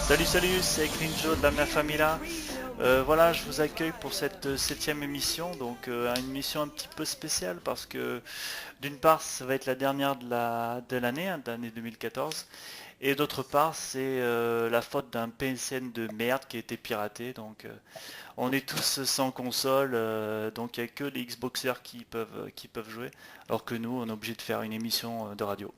Salut, c'est Grinjo de la Mia Famila. Voilà, je vous accueille pour cette septième émission, donc une émission un petit peu spéciale parce que d'une part ça va être la dernière de l'année, hein, de l'année 2014, et d'autre part c'est la faute d'un PSN de merde qui a été piraté, donc on est tous sans console, donc il n'y a que les Xboxers qui peuvent jouer, alors que nous on est obligé de faire une émission de radio.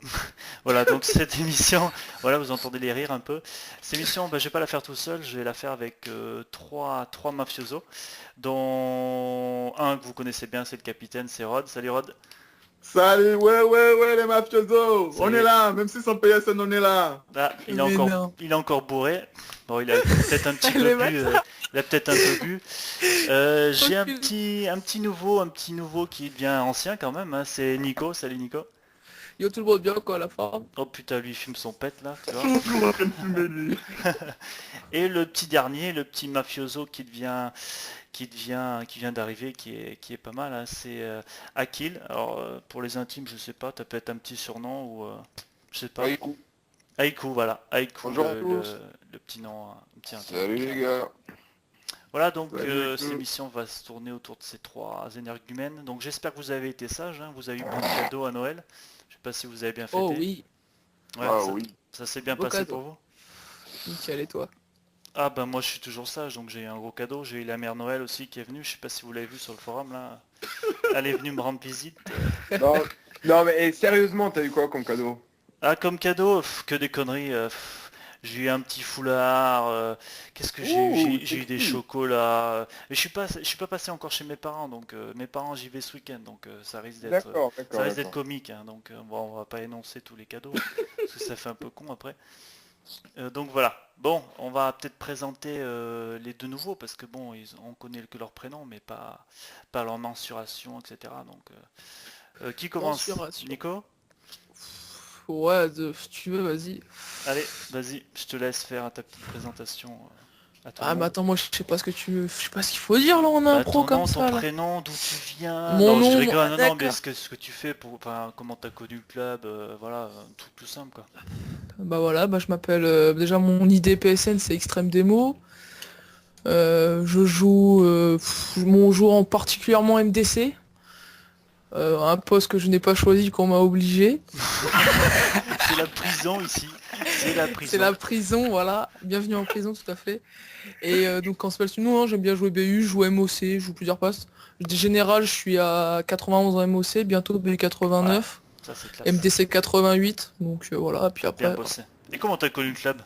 Voilà, donc cette émission, voilà, vous entendez les rires un peu. Cette émission, je vais pas la faire tout seul, je vais la faire avec trois mafiosos, dont un que vous connaissez bien, c'est le capitaine, c'est Rod. Salut Rod. Salut, ouais, les mafiosos, Ça on y est est. là, même si sans PSN, on est là. Là, Mais non. il est encore bourré. Bon, il a peut-être un petit peu Les bu. bâtards. Il a peut-être un peu bu. J'ai un petit nouveau qui devient ancien quand même, hein, c'est Nico. Salut Nico. Yo, tout le monde bien quoi, la forme. Oh putain, lui il fume son pet là, tu vois. Toujours en train de fumer, lui. Et le petit dernier, le petit mafioso qui vient d'arriver, qui est pas mal, hein, c'est Akil. Alors pour les intimes, je sais pas, t'as peut-être un petit surnom ou je sais pas. Ouais, Aiku, voilà, Aiku, bonjour à tous. le petit nom, un petit intime. Salut les gars. Voilà, donc Salut, cette émission va se tourner autour de ces trois énergumènes. Donc j'espère que vous avez été sages, hein, vous avez eu bon cadeau à Noël. Je sais pas si vous avez bien fêté. Oh oui, Ouais, Ah ça, oui. ça s'est bien beau passé cadeau. pour vous? Nickel, et toi? Ah ben moi je suis toujours sage, donc j'ai eu un gros cadeau. J'ai eu la mère Noël aussi qui est venue, je sais pas si vous l'avez vu sur le forum là. Elle est venue me rendre visite. Non, non mais sérieusement, t'as eu quoi comme cadeau? Ah comme cadeau, que des conneries. J'ai eu un petit foulard. Qu'est-ce que j'ai eu? Ouh, J'ai eu des sexy. chocolats. Mais je suis pas passé encore chez mes parents, donc mes parents j'y vais ce week-end, donc D'accord, ça d'accord, risque d'être d'accord. comique, hein, donc bon, on va pas énoncer tous les cadeaux parce que ça fait un peu con après. Donc voilà. Bon, on va peut-être présenter les deux nouveaux parce que bon, on connaît que leur prénom, mais pas leur mensuration, etc. Donc qui commence? Mensuration. Nico? Ouais, si tu veux, vas-y. Allez, vas-y, je te laisse faire ta petite présentation à ton Ah mais nom. attends, moi je sais pas ce que je sais pas ce qu'il faut dire là en Bah impro ton comme nom, ton ça là. prénom, d'où tu viens. Mon Non, je nom, rigole, ah, non, mais d'accord. ce que tu fais pour, enfin, comment t'as connu le club, voilà, un truc plus simple quoi. Bah voilà, je m'appelle déjà mon ID PSN c'est Extreme Demo. Je joue mon joueur en particulièrement MDC. Un poste que je n'ai pas choisi qu'on m'a obligé. C'est la prison ici, c'est la C'est prison. la prison, voilà. Bienvenue en prison, tout à fait. Et donc quand on s'appelle nous, hein, j'aime bien jouer BU, je joue MOC, je joue plusieurs postes. Général, je suis à 91 en MOC, bientôt BU Ouais, 89, ça c'est classe. MDC 88, donc voilà, puis T'as bien après... bossé. Et comment t'as connu le club?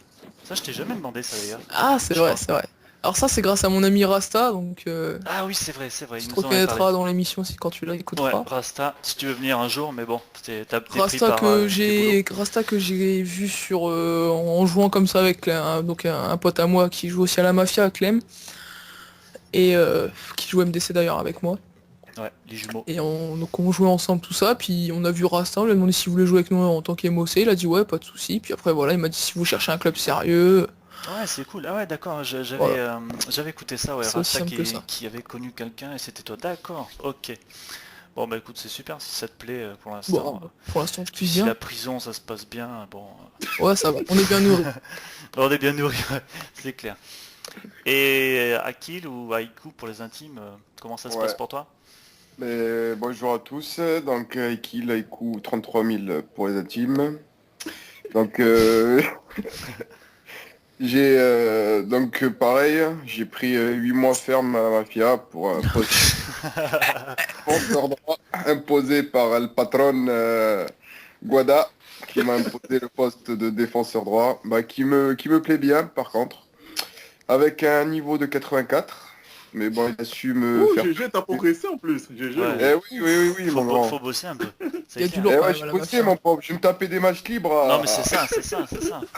Ça, je t'ai jamais demandé ça d'ailleurs, Ah, c'est je vrai, crois. c'est vrai. Alors ça, c'est grâce à mon ami Rasta, donc Ah oui, c'est vrai, tu il te nous en avait parlé. reconnaîtras dans l'émission si quand tu Ouais, l'écouteras. Rasta, si tu veux venir un jour, mais bon, t'es pris par tes boulots. Rasta que j'ai vu sur en jouant comme ça avec donc un pote à moi qui joue aussi à la Mafia, Clem, et qui joue MDC d'ailleurs avec moi. Ouais, les jumeaux. Et donc on jouait ensemble tout ça, puis on a vu Rasta, on lui a demandé s'il voulait jouer avec nous en tant qu'MOC, il a dit ouais, pas de souci. Puis après voilà, il m'a dit si vous cherchez un club sérieux, Ouais, c'est cool. Ah ouais, d'accord, voilà, j'avais écouté ça, ouais, c'est aussi Rasta simple que ça. qui avait connu quelqu'un et c'était toi. D'accord, ok. Bon bah écoute, c'est super si ça te plaît pour Bon, l'instant. pour l'instant je Puis kiffe si bien. la prison ça se passe bien, bon, Ouais, ça va, on est bien nourris. on est bien nourris, ouais, c'est clair. Et Akil ou Haïku pour les intimes, comment ça se passe Ouais. pour toi? Mais bonjour à tous. Donc, Iki, Laiku, 33 000 pour les intimes. Donc, pareil, j'ai pris 8 mois ferme à la mafia pour un poste défenseur droit imposé par le patron Guada, qui m'a imposé le poste de défenseur droit, qui me plaît bien par contre, avec un niveau de 84. Mais bon, il a su me Ouh, faire... GG, t'as progressé en plus. GG. Ouais. Eh oui, Faut, mon grand. faut bosser un peu. Il C'est y a du clair. lourd Eh quand ouais, même je à la bossais, mafia. mon pauvre. Je me tapais des matchs libres Non mais c'est ça.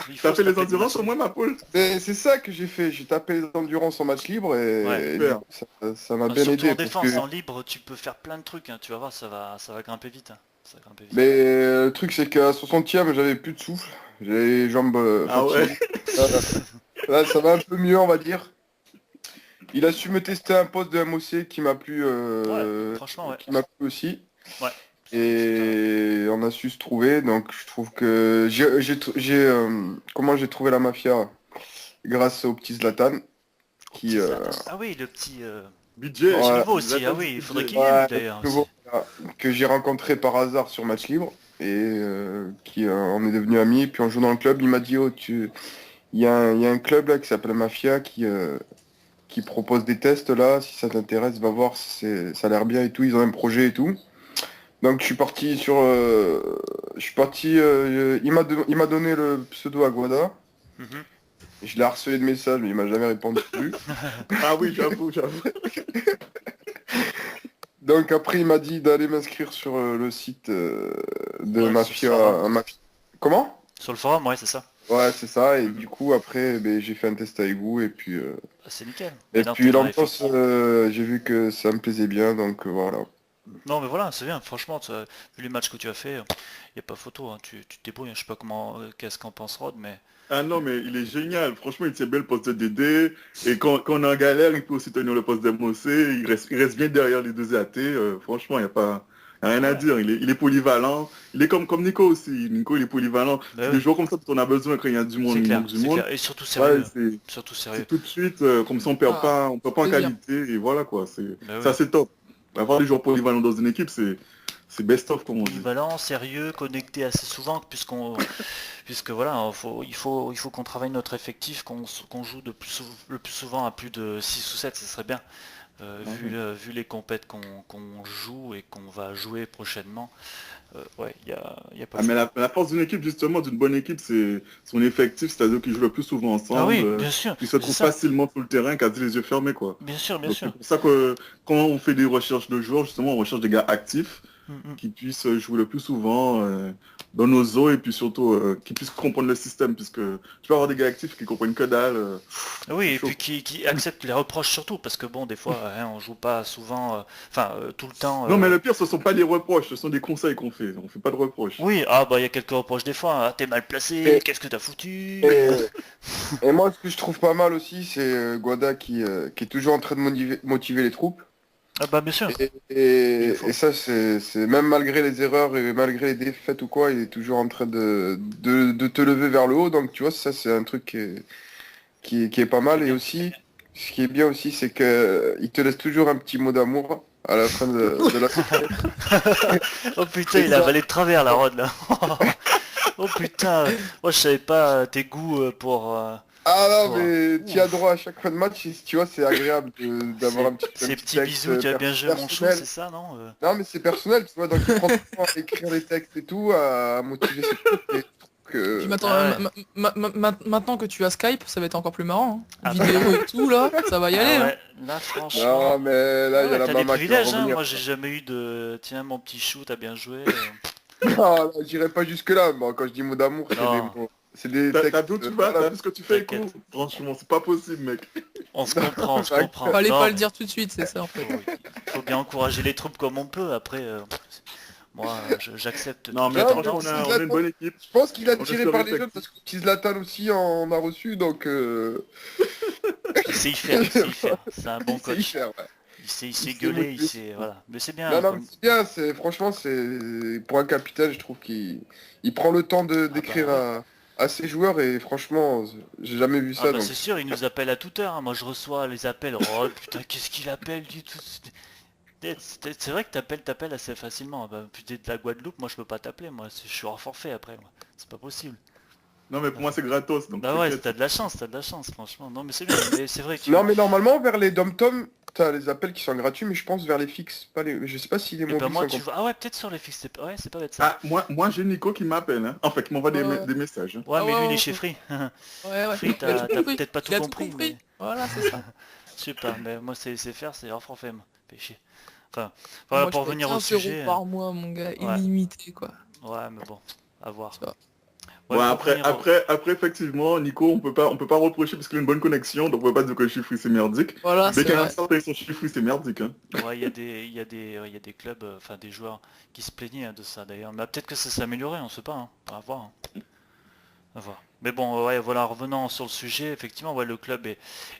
Il faut T'as se fait les taper des endurances matchs. au moins, ma poule? C'est ça que j'ai fait. J'ai tapé les endurance en match libre Ouais. et, Super. du coup, ça m'a Ah, bien surtout aidé. en Parce défense, que... en libre, tu peux faire plein de trucs, hein. Tu vas voir, ça va grimper vite, hein. Ça va grimper vite. Mais le truc, c'est qu'à 60e, j'avais plus de souffle. J'avais les jambes Ah ouais. fatiguées. Là, ça va un peu mieux, on va dire. Il a su me tester un poste de MOC qui m'a plu, Ouais, franchement, ouais. qui m'a plu aussi. Ouais. Et on a su se trouver. Donc je trouve que comment j'ai trouvé la mafia grâce au petit Zlatan qui Petit Zlatan. Ah oui, le petit... BJ. C'est Ouais. nouveau aussi, Zlatan, ah oui, il faudrait BJ. qu'il vienne ouais, lui, d'ailleurs. nouveau, Aussi. voilà, que j'ai rencontré par hasard sur match libre et qui on est devenu amis. Puis on joue dans le club. Il m'a dit il y a un club là qui s'appelle Mafia qui propose des tests là. Si ça t'intéresse, va voir. Ça a l'air bien et tout. Ils ont un projet et tout. Donc je suis parti il m'a donné le pseudo Aguada. Mhm. Je l'ai harcelé de messages, mais il m'a jamais répondu. Ah oui, j'avoue. Donc après il m'a dit d'aller m'inscrire sur le site de Ouais, Mafia. sur le forum. Comment? Sur le forum, ouais, c'est ça. Ouais, c'est ça. Et du coup après ben, j'ai fait un test avec vous et puis Ah, c'est nickel. et Maintenant, puis t'es dans l'ambiance j'ai vu que ça me plaisait bien donc voilà. Non mais voilà, c'est bien, franchement, vu les matchs que tu as fait, il n'y a pas photo, hein. Tu te débrouilles, hein. Je sais pas comment, qu'est-ce qu'en pense Rod, mais... Ah non, mais il est génial. Franchement, il tient bien le poste de DD. Et quand on est en galère, il peut aussi tenir le poste d'MOC. Il reste bien derrière les deux AT. Franchement, il n'y a pas y a rien à Ouais. dire. Il est polyvalent. Il est comme Nico aussi. Nico, il est polyvalent. Bah C'est oui, des joueurs comme ça dont on a besoin quand il y a du monde, c'est il clair, manque du c'est monde. clair. Et surtout Ouais, sérieux, surtout c'est sérieux. tout de suite, comme ça Ah, on perd pas en plaisir. qualité. Et voilà quoi. Bah C'est oui. assez top. Avoir des joueurs polyvalents dans une équipe, c'est best of comme on dit. Polyvalent, sérieux, connecté assez souvent, puisque voilà, il faut qu'on travaille notre effectif, qu'on joue le plus souvent à plus de 6 ou 7, ce serait bien. Vu les compètes qu'on joue et qu'on va jouer prochainement, ouais, il y a pas Ah, mais photo. la force d'une équipe, justement, d'une bonne équipe, c'est son effectif, c'est-à-dire qu'ils jouent le plus souvent Ah ensemble, oui, bien sûr, ils se c'est trouvent ça. facilement sur le terrain, quasi les yeux fermés, quoi. Bien sûr, bien Donc c'est sûr. pour ça que quand on fait des recherches de joueurs, justement, on recherche des gars actifs Mm. qui puissent jouer le plus souvent dans nos eaux et puis surtout qui puissent comprendre le système, puisque tu peux avoir des gars actifs qui comprennent que dalle, Oui, c'est et chaud. puis qui acceptent les reproches surtout, parce que bon, des fois, hein, on joue pas souvent, tout le temps. Non, mais le pire, ce sont pas des reproches, ce sont des conseils qu'on fait. On fait pas de reproches. Oui, ah bah il y a quelques reproches des fois, hein. T'es mal placé, Et, qu'est-ce que t'as foutu? et moi ce que je trouve pas mal aussi c'est Guada qui est toujours en train de motiver les troupes. Ah bah bien sûr, il le faut. Et ça, c'est même malgré les erreurs et malgré les défaites ou quoi, il est toujours en train de te lever vers le haut. Donc, tu vois, ça, c'est un truc qui est pas C'est mal. Et bien. aussi, ce qui est bien aussi, c'est que il te laisse toujours un petit mot d'amour à la fin de la Oh putain, Et il a ça, avalé de travers la rod là. Oh putain, moi je savais pas tes goûts pour... ah non, pour- mais tu as Ouf. droit à chaque fin de match. Et tu vois, c'est agréable d'avoir un Ces petit petits texte bisous, tu as bien joué mon chou, personnel. c'est ça, non? Non, mais c'est personnel, tu vois. Donc, il prend le temps à écrire les textes et tout, à motiver ses troupes. Et je trouve Puis que... maintenant, Ah ouais. maintenant que tu as Skype, ça va être encore plus marrant. Hein. Ah bah Vidéo là, et tout là, ça va y aller. ah Hein. ouais, là franchement... Non, mais là, Ah il y a ouais, la t'as des maman qui va privilèges, hein. revenir. Moi j'ai jamais eu de... Tiens mon petit chou, t'as bien joué. Non, là, j'irai pas jusque-là. Bon, quand je dis mots d'amour, c'est des Non, mots. C'est des T'as textes. vu où tu vas, Voilà. t'as vu ce que tu fais, t'inquiète. Écho? Franchement, c'est pas possible, mec. On se comprend, on se Ouais. comprend. Fallait Non, pas le mais dire tout de suite, c'est ça en fait. faut bien encourager les troupes comme on peut. Après, moi, j'accepte Non, toutes mais les Non, mais franchement, tendances, petit hein. on a une Zlatan, bonne équipe. je pense qu'il a On est tiré sur par les les jeunes effectifs. parce que petit Zlatan aussi en a reçu, donc Il sait y faire, il sait y faire. C'est un bon il sait y coach. faire. Ouais. Il sait Il sait gueuler, il motiver. sait... Voilà. Mais c'est bien, Non, non, mais comme... c'est bien. Franchement, c'est pour un capitaine, je trouve qu'il prend le temps Ah d'écrire bah ouais. à ses joueurs et franchement, j'ai jamais vu Ah ça. bah Donc c'est sûr, il nous appelle à toute heure, hein. Moi je reçois les appels. Oh putain, qu'est-ce qu'il appelle du tout? C'est vrai que t'appelles assez facilement. Bah, putain, de la Guadeloupe, moi je peux pas t'appeler. Moi, je suis hors forfait après. Moi. C'est pas possible. Non, mais pour moi, c'est gratos, donc Bah ouais, t'inquiète. t'as de la chance, franchement. Non mais c'est bien, mais c'est vrai que non, mais normalement vers les dom-tom, t'as les appels qui sont gratuits, mais je pense vers les fixes, pas les. Je sais pas si les Et ben mobiles moi sont tu complets. vois. Ah ouais, peut-être sur les fixes. Ouais, c'est pas bête ça. Ah, moi j'ai Nico qui m'appelle, hein. Enfin, qui m'envoie Ouais, ouais. des messages, hein. Ouais, Ah mais ouais, lui il est ouais, chez Free. ouais, ouais. Free, Il a t'as tout compris. peut-être pas tout Il a tout compris, compris. mais... Voilà, c'est ça. Je sais pas, mais moi c'est faire, c'est hors forfait, moi. Fait chier. Enfin, Moi, voilà, je pour paye revenir au 15 euros sujet. par mois, mon gars, Ouais, illimité, quoi. ouais, mais bon, à voir. Tu vois. Ouais, Bon, pour après, revenir au... après, après, effectivement, Nico, on peut pas reprocher parce qu'il a une bonne connexion, donc on peut pas dire que le chiffre c'est merdique. Voilà, Dès c'est qu'un vrai. instant paye son chiffre, c'est merdique, hein. Ouais, il y a des clubs, enfin des joueurs qui se plaignaient de ça d'ailleurs. Mais peut-être que ça s'est amélioré, on sait pas, hein. À voir, hein. À voir. Mais bon, ouais, voilà, revenant sur le sujet, effectivement, ouais, le club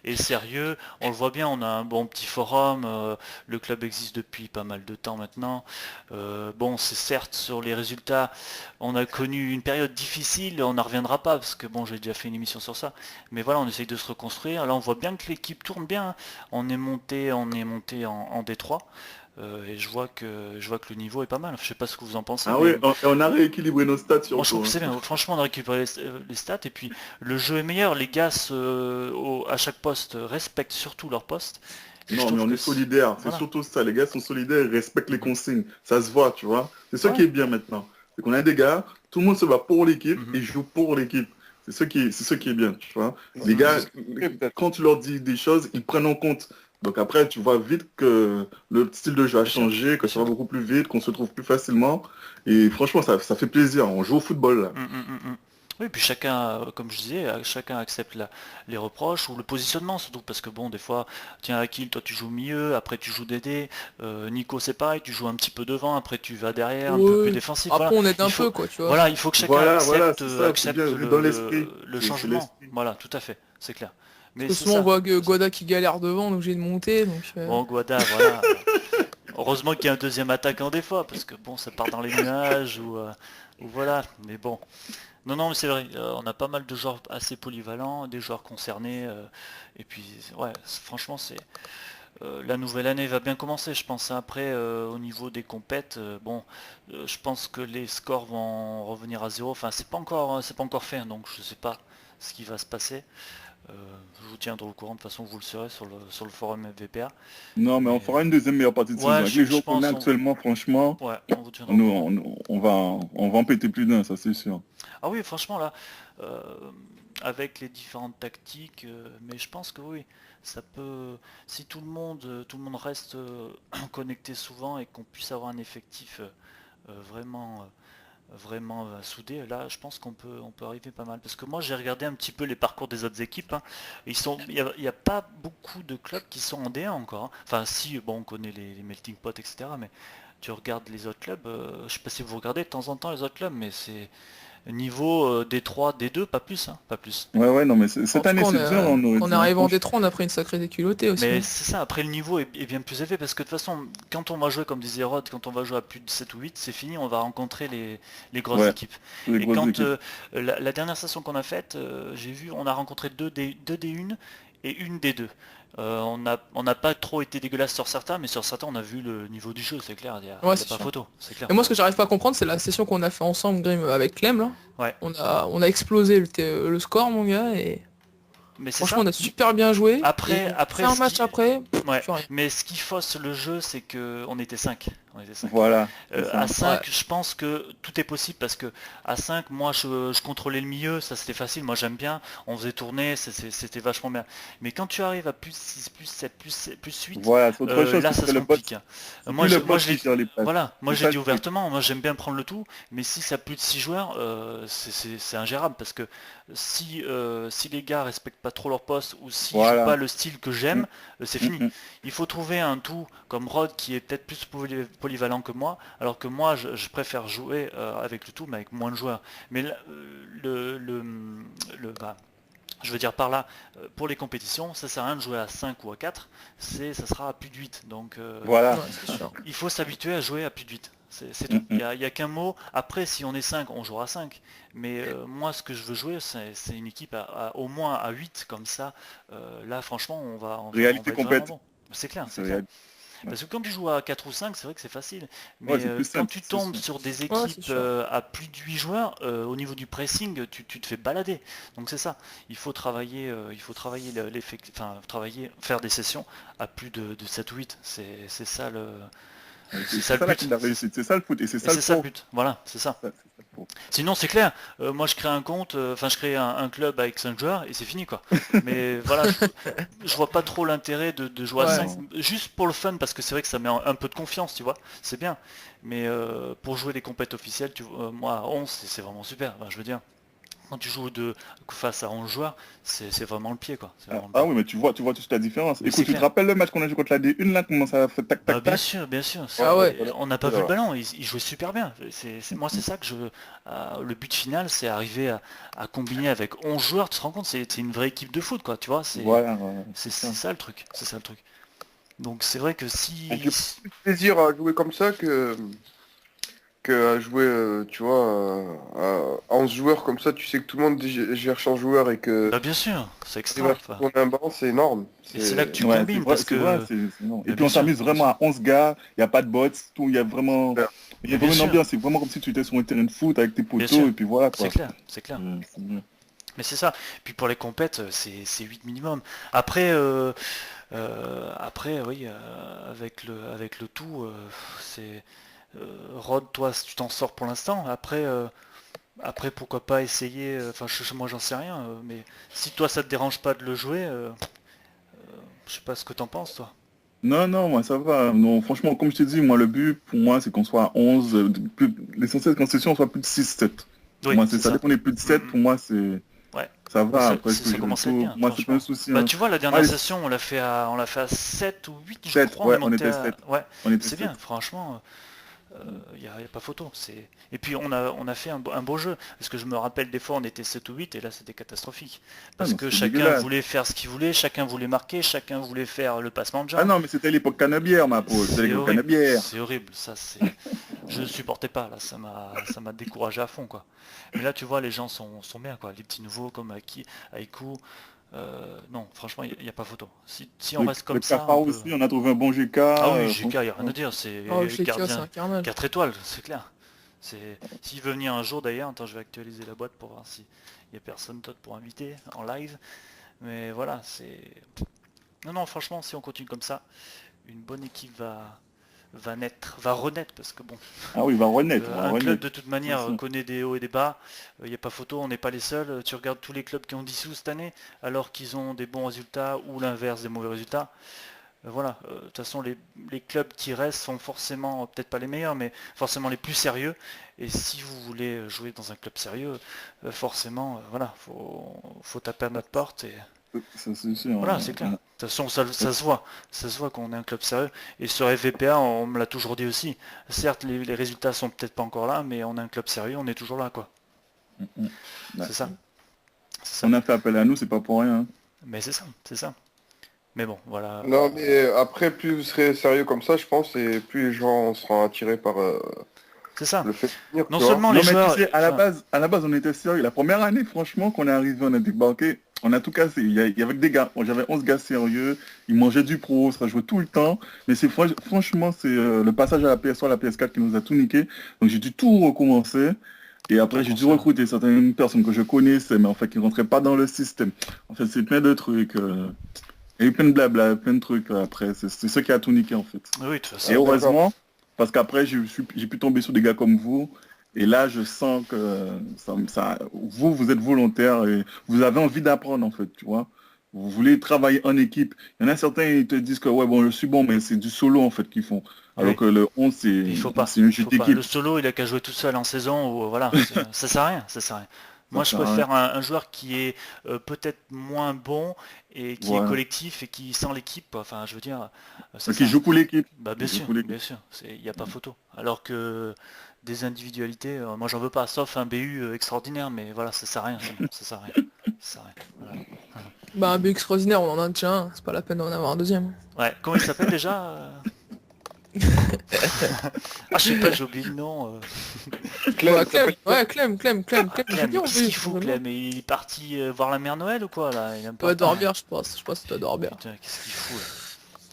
est sérieux. On le voit bien, on a un bon petit forum. Le club existe depuis pas mal de temps maintenant. Bon, c'est certes sur les résultats, on a connu une période difficile, on n'en reviendra pas parce que bon, j'ai déjà fait une émission sur ça. Mais voilà, on essaye de se reconstruire. Là, on voit bien que l'équipe tourne bien, hein. On est monté en Détroit. Et je vois que le niveau est pas mal. Je sais pas ce que vous en pensez, Ah mais oui, on a rééquilibré nos stats moi je trouve surtout, que hein. c'est bien. Franchement, on a récupéré les stats et puis le jeu est meilleur. Les gars à chaque poste respectent surtout leur poste. Et je Non, mais trouve on que est solidaires, c'est voilà. surtout ça, les gars sont solidaires, ils respectent les Mhm. consignes, ça se voit, tu vois. C'est ça Ouais. qui est bien maintenant. C'est qu'on a des gars, tout le monde se bat pour l'équipe Mhm. et joue pour l'équipe. C'est ce qui est bien, tu vois. Les Je gars, discuterai peut-être. quand tu leur dis des choses, ils prennent en compte. Donc après, tu vois vite que le style de jeu a Bien sûr, changé, que bien ça va sûr. beaucoup plus vite, qu'on se trouve plus facilement. Et franchement, ça fait plaisir. On joue au football, là. Oui, puis chacun, comme je disais, chacun accepte les reproches ou le positionnement surtout parce que bon, des fois, tiens, Akil, toi tu joues mieux, après tu joues Dédé, Nico c'est pareil, tu joues un petit peu devant, après tu vas derrière, un peu plus Ouais. défensif. Voilà, Après, on aide il un faut, peu, quoi, tu vois. voilà, il faut que chacun Voilà, accepte, c'est ça, c'est bien, dans l'esprit. le C'est changement. l'esprit. Voilà, tout à fait, c'est clair. Parce Mais que c'est souvent, on ça. voit Guada qui galère devant, donc j'ai de monter, donc... Bon, Guada, voilà. Heureusement qu'il y a un deuxième attaquant des fois, parce que bon, ça part dans les nuages ou voilà. Mais bon. Non, non, mais c'est vrai, on a pas mal de joueurs assez polyvalents, des joueurs concernés, et puis ouais, franchement, la nouvelle année va bien commencer, je pense. Après, au niveau des compètes, bon, je pense que les scores vont revenir à zéro. Enfin, c'est pas encore fait, hein, donc je sais pas ce qui va se passer. Euh, je vous tiendrai au courant, de toute façon, vous le saurez sur le forum FVPA. Non, mais on Mais fera une deuxième meilleure partie de saison. ouais, Avec les je joueurs qu'on a pense, actuellement, franchement, ouais, on vous tiendra au nous, courant. on va en péter plus d'un, ça c'est sûr. Ah oui, franchement là, euh, avec les différentes tactiques, mais je pense que oui, ça peut, si tout le monde reste connecté souvent et qu'on puisse avoir un effectif vraiment soudé, là, je pense qu'on peut arriver pas mal. Parce que moi, j'ai regardé un petit peu les parcours des autres équipes, hein. Il y a pas beaucoup de clubs qui sont en D1 encore, hein. Enfin, si, bon, on connaît les melting pot, etc. Mais tu regardes les autres clubs, je sais pas si vous regardez de temps en temps les autres clubs, mais c'est niveau D3, D2, pas plus, hein, pas plus. Ouais, ouais, non, mais En cette tout cas, année c'est dur, on aurait quand on dit, est hein, arrivé en franchement. Détroit, on a pris une sacrée déculottée aussi, Mais hein. c'est ça, après le niveau est bien plus élevé parce que de toute façon, quand on va jouer, comme disait Rod, quand on va jouer à plus de 7 ou 8, c'est fini, on va rencontrer les grosses Ouais, équipes. les Et grosses quand équipes. la dernière session qu'on a faite, j'ai vu, on a rencontré deux D1 et une D2. On n'a pas trop été dégueulasse sur certains, mais sur certains, on a vu le niveau du jeu, c'est clair, Ouais, il y a c'est pas sûr. photo, c'est clair. Et moi, ce que j'arrive pas à comprendre, c'est la session qu'on a fait ensemble, Grim, avec Clem, là. Ouais, On a explosé le score, mon gars, et mais c'est franchement, ça. on a super bien joué. Après, Et fait après, un match après, ouais, plus rien. mais ce qui fausse le jeu, c'est que on était 5. On était 5. Voilà, c'est À ça. 5, Ouais. je pense que tout est possible parce que à 5, moi je contrôlais le milieu, ça c'était facile, moi j'aime bien, on faisait tourner, c'était vachement bien. Mais quand tu arrives à plus 6, plus 7, plus 8, Voilà, c'est autre chose, là parce ça que se le pote, complique, hein. c'est Moi plus je, le moi pote je qui l'ai, gère les passes. voilà, moi C'est j'ai ça dit le truc. ouvertement, moi j'aime bien prendre le tout, mais si ça a plus de 6 joueurs, c'est ingérable parce que si les gars respectent pas trop leur poste ou s'ils jouent pas Voilà. le style que Mm, j'aime, c'est mm, fini. mm. Il faut trouver un tout comme Rod qui est peut-être plus polyvalent que moi, alors que moi je préfère jouer avec le tout mais avec moins de joueurs. Mais bah, je veux dire par là, pour les compétitions, ça sert à rien de jouer à 5 ou à 4, ça sera à plus de 8. Donc Voilà, Ouais, c'est sûr. il faut s'habituer à jouer à plus de 8. C'est Mm, tout. Il mm. n'y a, il y a qu'un mot. Après, si on est 5, on jouera à 5. Mais moi, ce que je veux jouer, c'est une équipe au moins à 8. Comme ça, là, franchement, on va Réalité être vraiment complète. bon. C'est clair, C'est c'est clair. réel. Ouais. Parce que quand tu joues à 4 ou 5, c'est vrai que c'est facile. Ouais, Mais c'est plus quand simple, tu c'est tombes sûr. sur des Ouais, c'est équipes sûr. à plus de 8 joueurs, au niveau du pressing, tu te fais balader. Donc c'est ça. Il faut travailler enfin, faire des sessions à plus de 7 ou 8. C'est ça C'est C'est ça ça le but. la réussite, c'est ça le foot, et c'est Et ça le c'est ça le pro. but. Voilà, c'est ça. C'est ça le pro. Sinon, c'est clair. Moi, je crée un compte, enfin, je crée un club avec 5 joueurs et c'est fini, quoi. Mais voilà, je vois pas trop l'intérêt de jouer à Ouais. 5 juste pour le fun, parce que c'est vrai que ça met un peu de confiance, tu vois. C'est bien. Mais pour jouer des compètes officielles, moi, à 11, c'est vraiment super. Enfin, je veux dire, quand tu joues face à 11 joueurs, c'est vraiment le pied, quoi. C'est Ah, vraiment le ah pied. oui, mais tu vois toute la différence. Mais Écoute, c'est tu te clair. rappelles le match qu'on a joué contre la D1 là, comment ça a fait tac Bah, tac bien tac? sûr, bien sûr. Ah ouais. On n'a pas vu le Voilà. ballon, il jouait super bien. Moi, c'est ça que je. Le but final, c'est arriver à combiner avec 11 joueurs. Tu te rends compte, c'est une vraie équipe de foot, quoi. Tu vois, Voilà, voilà, c'est c'est ça. ça le truc. C'est ça le truc. Donc, c'est vrai que Et j'ai si. plus de plaisir à jouer comme ça que à jouer, tu vois, à 11 joueurs comme ça, tu sais que tout le monde gère son joueur et que Bah, bien sûr, c'est arriver extra. à Enfin, tourner un ballon, c'est énorme. et c'est là que tu Ouais, combines, parce c'est vrai, que. c'est énorme. Et Bah, puis bien on sûr, s'amuse bien vraiment sûr. à 11 gars, il n'y a pas de bots, tout, il y a Mais bien vraiment une sûr, ambiance, c'est vraiment comme si tu étais sur un terrain de foot avec tes bien sûr. poteaux, et puis voilà C'est quoi. clair, c'est clair. C'est bien. Mais c'est ça. Puis pour les compètes, c'est 8 minimum. Après, après, oui, avec le tout, c'est Rod, toi, tu t'en sors pour l'instant. Après, pourquoi pas essayer. Enfin, moi, j'en sais rien. Mais si toi, ça te dérange pas de le jouer, je sais pas ce que t'en penses, toi. Non, non, moi ça va. Non, franchement, comme je t'ai dit, moi le but pour moi c'est qu'on soit à 11, l'essentiel c'est qu'on soit plus de 6-7. Oui, Moi c'est ça ça. dépend des plus de 7, pour moi c'est Ouais. ça Mais va, après je peux ça gérer le commence à être tout. bien, Moi c'est pas un franchement. souci. Bah, Hein. tu vois, la dernière Allez, session, on l'a fait à 7 ou 8, je 7, crois. On est ouais, on monté était à. 7. Ouais, On était c'est bien, 7. franchement. Y a pas photo. Et puis on a fait un beau jeu. Parce que je me rappelle des fois on était 7 ou 8 et là c'était catastrophique. Ah Parce non, que c'était chacun dégueulasse. voulait faire ce qu'il voulait, chacun voulait marquer, chacun voulait faire le passement de Ah jambes. non, mais c'était l'époque Canebière, ma pauvre, c'était C'est l'époque horrible. Canebière. C'est horrible. Je ne supportais pas là. Ça m'a découragé à fond quoi. Mais là tu vois les gens sont bien quoi. Les petits nouveaux comme Aiku. Non, franchement, il n'y a pas photo. Si on reste Le comme ça, Cafard on peut. aussi, on a trouvé un bon GK, Ah oui, JK, il n'y a rien à franchement. dire. C'est Oh, chez Kia, c'est gardien un carnage. 4 étoiles, c'est clair. S'il veut venir un jour d'ailleurs, attends, je vais actualiser la boîte pour voir s'il n'y a personne d'autre pour inviter en live. Mais voilà, c'est. Non, non, franchement, si on continue comme ça, une bonne équipe va renaître parce que bon, Ah oui, il va un club renaître. de toute C'est manière ça. connaît des hauts et des bas. Il n'y a pas photo, on n'est pas les seuls. Tu regardes tous les clubs qui ont dissous cette année, alors qu'ils ont des bons résultats ou l'inverse des mauvais résultats. Voilà, de toute façon les clubs qui restent sont forcément, peut-être pas les meilleurs, mais forcément les plus sérieux. Et si vous voulez jouer dans un club sérieux, forcément, voilà, faut taper à notre porte. Et C'est sûr. voilà, c'est clair. De toute façon, ça se voit qu'on est un club sérieux. Et sur FVPA, on me l'a toujours dit aussi. Certes, les résultats sont peut-être pas encore là, mais on est un club sérieux, on est toujours là, quoi. Ouais. C'est ça. C'est ça. On a fait appel à nous, c'est pas pour rien. Mais c'est ça, c'est ça. Mais bon, voilà. Non, mais après, plus vous serez sérieux comme ça, je pense, et plus les gens seront attirés par C'est ça. le fait de venir, Non tu vois. seulement Non les mais joueurs. tu sais, Enfin, à la base on était sérieux. La première année, franchement, qu'on est arrivé, on a débarqué, on a tout cassé. Il y avait que des gars. Bon, j'avais 11 gars sérieux, ils mangeaient du pro, ça jouait tout le temps. Mais c'est franchement, c'est le passage à la PS3, la PS4 qui nous a tout niqué. Donc j'ai dû tout recommencer. Et après, j'ai dû recruter certaines personnes que je connaissais, mais en fait, qui ne rentraient pas dans le système. En fait, c'est plein de trucs. Il y a eu plein de blabla, plein de trucs après. C'est ce qui a tout niqué, en fait. oui, de toute Et façon. d'accord. heureusement, parce qu'après, j'ai pu tomber sur des gars comme vous. Et là, je sens que vous êtes volontaire et vous avez envie d'apprendre, en fait, tu vois. Vous voulez travailler en équipe. Il y en a certains, ils te disent que, ouais, bon, je suis bon, mais c'est du solo, en fait, qu'ils font. Alors Oui. que le 11, Il faut pas. c'est un Il jeu faut pas. d'équipe. Le solo, il a qu'à jouer tout seul en saison ou voilà. Ça sert à rien. Ça sert à rien. Ça Moi, je sert à rien. préfère un joueur qui est peut-être moins bon et qui est Voilà. collectif et qui sent l'équipe. Enfin, je veux dire, c'est Qui ça. joue pour l'équipe. Bah, Qui bien joue sûr, pour l'équipe. bien sûr. Il n'y a pas photo. Alors que des individualités, moi, j'en veux pas. Sauf un BU extraordinaire, mais voilà, ça sert à rien. Sinon, ça sert à rien. Ça sert à rien. Voilà. Bah un but extraordinaire, on en a déjà un, c'est pas la peine d'en avoir un deuxième. Ouais. Comment il s'appelle déjà Ah, je sais pas. J'ai oublié le nom. Clem, Ouais, ça s'appelle Clem, il joue Clem, bien en qu'est-ce plus, qu'il fout, vraiment. Clem? Il est parti voir la mère Noël ou quoi là? Il aime Il pas. doit dormir, je pense. Je pense qu'il doit dormir. Putain, qu'est-ce qu'il fout là?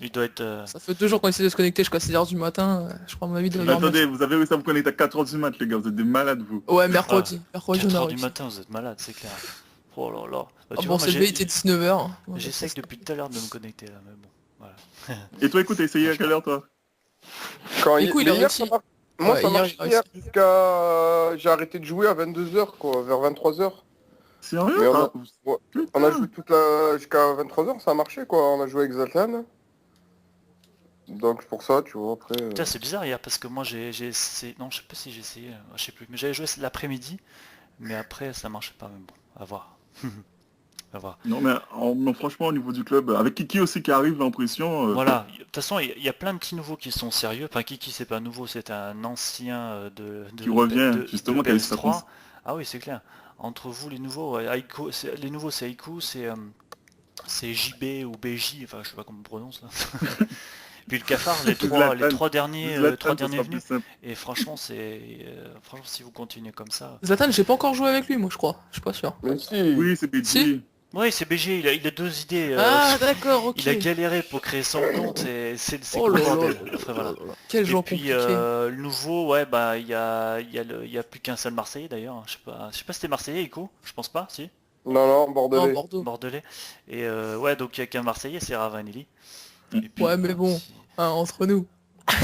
Il doit être. Ça fait 2 jours qu'on essaie de se connecter jusqu'à 6h du matin. Je crois à mon avis de Mais dormir. attendez, vous avez réussi à vous connecter à 4h du mat, les gars. Vous êtes des malades, vous. Ouais, mercredi. Mercredi, on 4 a heures du réussi. matin, vous êtes malade, c'est clair. Oh là là. Bah, Ah tu bon, vois, moi, c'est levé, il était 19h. j'essaie depuis tout à l'heure de me connecter là, mais bon. Voilà. Et toi, écoute, t'as essayé à quelle heure, toi? Quand Du coup, il mais a hier, réussi. ça marche. Moi, Ouais, ça hier, marche il a hier réussi. jusqu'à... J'ai arrêté de jouer à 22h, quoi, vers 23h. Sérieux? Mais Ah, ouais, on a putain. joué jusqu'à 23h, ça a marché, quoi. On a joué avec Zlatan. Donc, c'est pour ça, tu vois, après... Putain, c'est bizarre hier parce que moi j'ai essayé. Non, je sais pas si j'ai essayé, je sais plus. Mais j'avais joué l'après-midi, mais après ça marchait pas. Mais bon, à voir. À voir. Non, mais franchement, au niveau du club, avec Kiki aussi qui arrive en pression, Voilà, de toute façon, il y a plein de petits nouveaux qui sont sérieux. Enfin, Kiki, c'est pas nouveau, c'est un ancien qui revient, de justement, qui a eu sa PS3. Ah oui, c'est clair. Entre vous, les nouveaux, ouais, les nouveaux, c'est Aiku, c'est JB ou BJ, enfin, je sais pas comment on prononce là. Puis le cafard, les Zlatan. trois Zlatan, ça derniers sera plus venus. simple. Et franchement, franchement, si vous continuez comme ça. Zlatan, j'ai pas encore joué avec lui, moi, je crois. Je suis pas sûr. Mais si, Oui, c'est Si? BG. Oui, c'est BG, il a deux idées. Ah, d'accord, ok. Il a galéré pour créer son compte et c'est Oh gros là là bordel. là Après, là voilà. là là. Quel Et genre puis compliqué. le nouveau, ouais, bah il y a plus qu'un seul Marseillais d'ailleurs, hein. Je sais pas si c'était Marseillais, Ico, je pense pas, si, non, Non, Bordelais. Bordeaux. Bordelais. Et ouais, donc il y a qu'un Marseillais, c'est Ravanelli. Et puis Ouais, mais voilà, bon, hein, entre nous.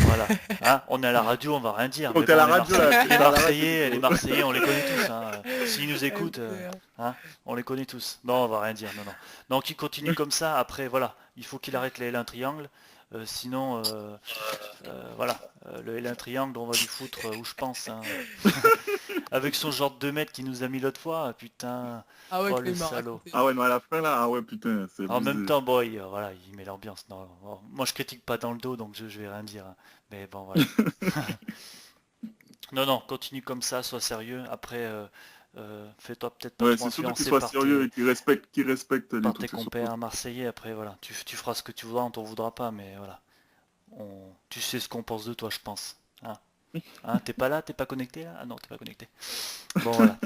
voilà. Hein, on est à la radio, on va rien dire, Oh, mais t'es à bon, la radio, là. T'es à la radio, Les Nico. Marseillais, on les connaît tous. Hein. S'ils nous écoutent, MDR. hein, on les connaît tous. Non, on va rien dire, non, non. Donc il continue comme ça. Après, voilà, il faut qu'il arrête les L1 triangle. Sinon, voilà, le L1 triangle, on va lui foutre où je pense. Hein. Avec son genre de 2 mètres qui nous a mis l'autre fois, putain, Ah ouais, oh que le il m'a salaud. raconté. Ah ouais, non, à la fin, là, ah ouais, putain, c'est En même abusé. temps, boy, voilà, il met l'ambiance. Non, bon, moi je critique pas dans le dos, donc je vais rien dire. Hein. Mais bon, voilà. Non, non, continue comme ça, sois sérieux. Après, fais-toi peut-être pas Ouais, trop c'est surtout qu'il influencer soit sérieux et qu'il respecte les par tes trucs sur son poste. compères marseillais. Après, voilà, tu feras ce que tu voudras, on t'en voudra pas, mais voilà. Tu sais ce qu'on pense de toi, je pense. Hein, hein, t'es pas là, t'es pas connecté là? Ah non, t'es pas connecté. Bon, voilà.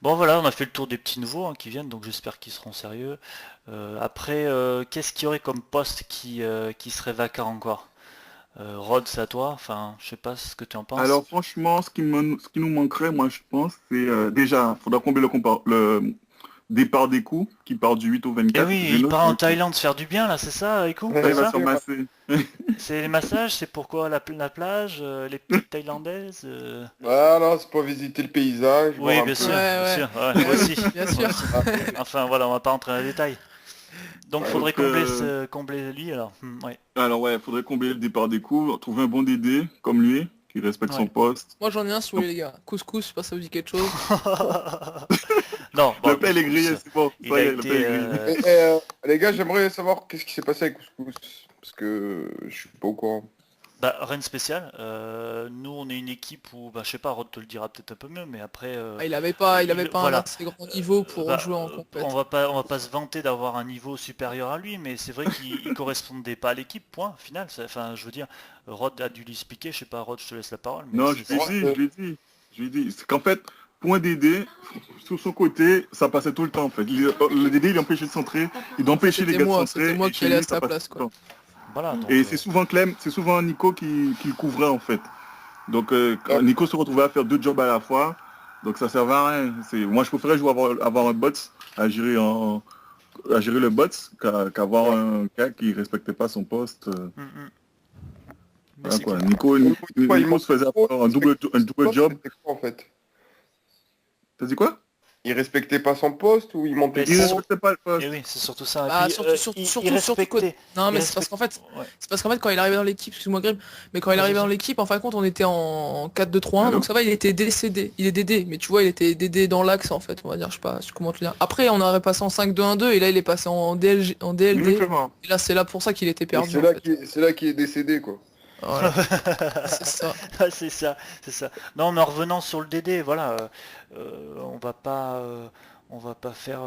Bon, voilà, on a fait le tour des petits nouveaux hein, qui viennent, donc j'espère qu'ils seront sérieux. Après, qu'est-ce qu'il y aurait comme poste qui serait vacant encore? Rod, c'est à toi. Enfin, je sais pas ce que tu en penses. Alors franchement, ce qui nous manquerait, moi je pense, c'est déjà, il faudra combler le départ des coups, qui part du 8 au Eh 24. oui, Je il note part en le coup. Thaïlande se faire du bien là, c'est ça, Ekou? Là, C'est il va Bien se ça? faire sûr. masser. C'est les massages, c'est pourquoi la plage, les petites Thaïlandaises Voilà, c'est pour visiter le paysage, voir Oui, un bien Ouais, peu. sûr, bien ouais. sûr. Ouais, moi Ouais, aussi. oui, bien Moi sûr. aussi. Ah, Enfin, voilà, on va pas rentrer dans les détails. Donc, faudrait Donc, combler lui alors. Ouais. alors ouais, il faudrait combler le départ des coups, trouver un bon DD comme lui, qui respecte son Ouais. poste. Moi j'en ai un si vous voulez les gars. Couscous, je sais pas si ça vous dit quelque chose. Non, bon, Le pelle est couscous, grillé, c'est bon, il ça a y est, le pelle été. est grillé. les gars, j'aimerais savoir qu'est-ce qui s'est passé avec Couscous. Parce que je suis pas au courant. Bah, rien de spécial. Nous, on est une équipe où, bah, je sais pas, Rod te le dira peut-être un peu mieux, mais après, Ah, il avait pas un voilà. assez grand niveau pour Bah, jouer en compète. on va pas se vanter d'avoir un niveau supérieur à lui, mais c'est vrai qu'il correspondait pas à l'équipe, point, final. Enfin, je veux dire, Rod a dû lui expliquer, je sais pas, Rod, je te laisse la parole, mais Non, je lui ai Moi, dit, je lui ai dit, je lui ai dit. C'est qu'en fait, pour un DD, sur son côté, ça passait tout le temps en fait. Le DD, il empêchait de centrer, il empêchait les gars de C'était centrer, moi et qui chez allais à lui, ça sa passait place tout le quoi. temps. voilà, donc, Et c'est souvent Nico qui le couvrait en fait. Donc ah, Nico se retrouvait à faire deux jobs à la fois, donc ça servait à rien. Moi je préférais jouer avoir un bot à gérer le bot qu'avoir un gars qui respectait pas son poste. mais Voilà, c'est quoi. clair. il Nico se faisait trop, avoir un double job. c'était quoi, en fait? T'as dit quoi? Il respectait pas son poste ou il montait Mais Il c'est- trop? respectait pas le Et poste. oui, c'est surtout ça. Et Bah puis, il surtout respectait. non mais il c'est parce qu'en fait ouais. c'est parce qu'en fait quand il arrivait dans l'équipe, excuse-moi Grib, mais quand il Vas-y, arrivait dans vas-y. l'équipe en fin de compte on était en 4-2-3-1 Allô? donc ça va il était décédé, il est DD mais tu vois il était DD dans l'axe en fait on va dire je sais pas comment te le dire. Après on aurait passé en 5-2-1-2 et là il est passé en DLD Exactement. et là c'est là pour ça qu'il était Et perdu c'est en là fait. c'est là qu'il est décédé, quoi. Voilà, c'est ça. Ah, c'est ça, c'est ça. Non, mais en revenant sur le DD, voilà, on va pas faire,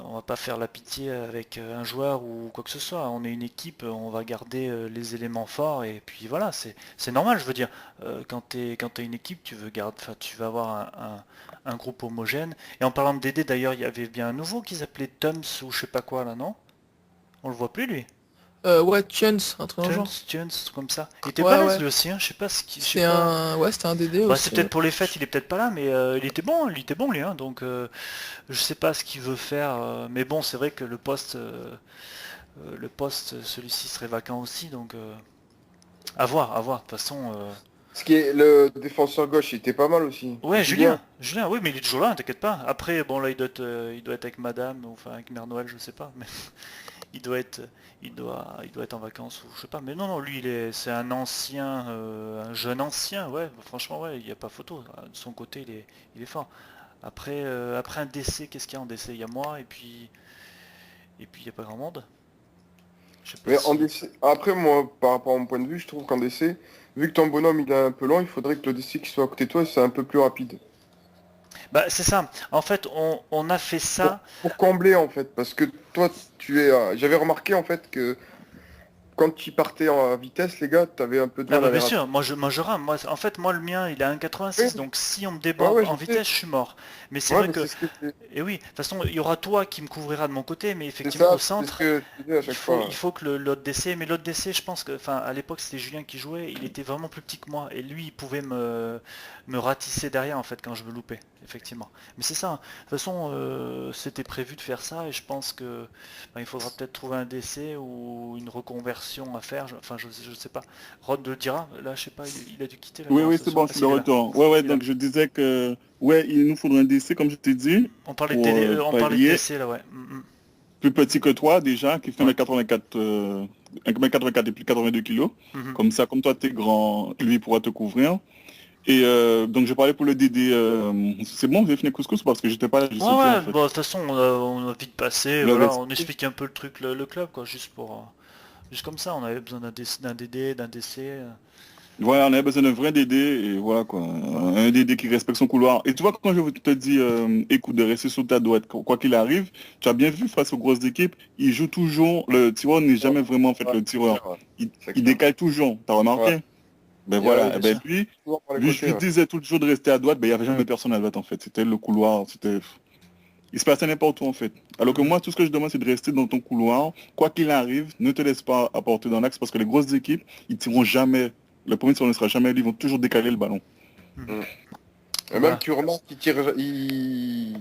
on va pas faire la pitié avec un joueur ou quoi que ce soit. On est une équipe, on va garder les éléments forts et puis voilà, c'est normal. Je veux dire, quand t'es une équipe, enfin, tu vas avoir un groupe homogène. Et en parlant de DD, d'ailleurs, il y avait bien un nouveau qui s'appelait Tums ou je sais pas quoi là, non? On le voit plus lui. Ouais Tunes, un truc dans le genre. Tunes, comme ça. Il était Ouais balèze ouais. lui aussi, hein. Je sais pas ce qui, je sais C'était pas. un ouais c'était un DD Bah, aussi. c'est peut-être pour les fêtes, il est peut-être pas là, mais il était bon lui, hein, donc je sais pas ce qu'il veut faire, mais bon, c'est vrai que le poste, celui-ci serait vacant aussi, donc À voir, à voir. De toute façon, Ce qui est le défenseur gauche, il était pas mal aussi. ouais, Julien, oui, mais il est toujours là, t'inquiète pas. Après, bon, là, il doit être avec Madame, ou enfin avec Mère Noël, je sais pas, mais il doit être, il doit être en vacances ou je sais pas. Mais non, non, lui, c'est un ancien, un jeune ancien, ouais. Franchement, ouais, il n'y a pas photo. De son côté, il est fort. Après un décès, qu'est-ce qu'il y a en décès? Il y a moi et puis il n'y a pas grand monde. Je sais pas Mais en si. DC, après, moi, par rapport à mon point de vue, je trouve qu'en DC, vu que ton bonhomme il est un peu lent, il faudrait que le DC qui soit à côté de toi, c'est un peu plus rapide. Bah, c'est ça. En fait, on a fait Pour, ça. pour combler en fait, parce que toi, j'avais remarqué en fait que quand tu partais en vitesse, les gars, t'avais un peu de Ah mal bah à les bien rattraper. sûr, moi je rame. Moi, en fait, moi le mien il est à Ouais, 1,86 donc si on me ouais, déborde ouais, en je sais. vitesse, je suis mort. Mais c'est Ouais, vrai mais que, c'est ce que et oui, de toute façon, il y aura toi qui me couvrira de mon côté, mais c'est effectivement au ça, c'est ce centre, que je disais à chaque il fois. faut que l'autre DC, mais l'autre DC, je pense que, enfin, à l'époque c'était Julien qui jouait, il était vraiment plus petit que moi et lui il pouvait me ratisser derrière en fait quand je me loupais, effectivement. Mais c'est ça. Hein. De toute façon, c'était prévu de faire ça et je pense que il faudra peut-être trouver un DC ou une reconversion à faire. Enfin, je sais pas. Rod le dira. Là, je sais pas, il a dû quitter la Oui, oui, c'est conversation. bon, je Ah suis si, de il est là. retour. Ouais, ouais, Il est là. donc je disais que, ouais, il nous faudrait un décès, comme je t'ai dit, On parlait de pour DD, on parlait de pallier. DC là, ouais. Plus petit que toi, déjà, qui fait Ouais. 1m84, 1m84 et plus 82 kilos. Mhm. Comme ça, comme toi, t'es grand, lui, il pourra te couvrir. Et donc, je parlais pour le DD. C'est bon, vous avez fini le couscous parce que j'étais pas là, j'ai Ouais, sauté, en ouais, fait. bon, de toute façon, on a vite passé, Vous l'avez voilà, on expliqué. explique un peu le truc, le club, quoi, juste pour, juste comme ça, on avait besoin d'un DD, d'un DC, Voilà, on avait besoin d'un vrai DD, et voilà, quoi. voilà. Un DD qui respecte son couloir. Et tu vois, quand je te dis, écoute, de rester sur ta droite, quoi qu'il arrive, tu as bien vu, face aux grosses équipes, il joue toujours, le tireur n'est Ouais, jamais vraiment, en fait, ouais, le c'est tireur. clair, ouais. C'est Il clair. décale toujours, t'as Ouais. remarqué? Ben Ah voilà, oui, eh bien ben sûr. Toujours par les lui, je côtés, lui ouais. disais toujours de rester à droite, ben il n'y avait jamais personne à droite, en fait. C'était le couloir, c'était... Il se passait n'importe où, en fait. Alors que Mhm. moi, tout ce que je demande, c'est de rester dans ton couloir. Quoi qu'il arrive, ne te laisse pas apporter dans l'axe, parce que les grosses équipes, ils tireront jamais. Le premier tir ne sera jamais lui, ils vont toujours décaler le ballon. Mhm. Mm. Et même Voilà, tu remarques qu'ils tirent, ils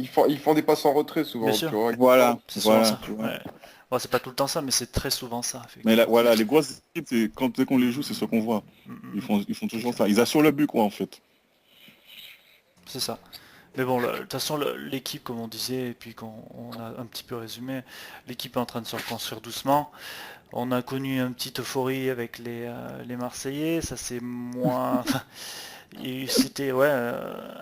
font des passes en retrait bien souvent, tu sûr, vois. Voilà, c'est souvent voilà, ça, tu vois. ouais. Bon, c'est pas tout le temps ça, mais c'est très souvent ça, Mais là, effectivement. voilà, les grosses équipes, c'est quand dès qu'on les joue, c'est ce qu'on voit. Mhm. Ils font C'est toujours clair, ça. Ils assurent le but, quoi, en fait. c'est ça. Mais bon, de toute façon, l'équipe, comme on disait, et puis qu'on a un petit peu résumé, l'équipe est en train de se reconstruire doucement. On a connu une petite euphorie avec les Marseillais, ça c'est moins... C'était ouais,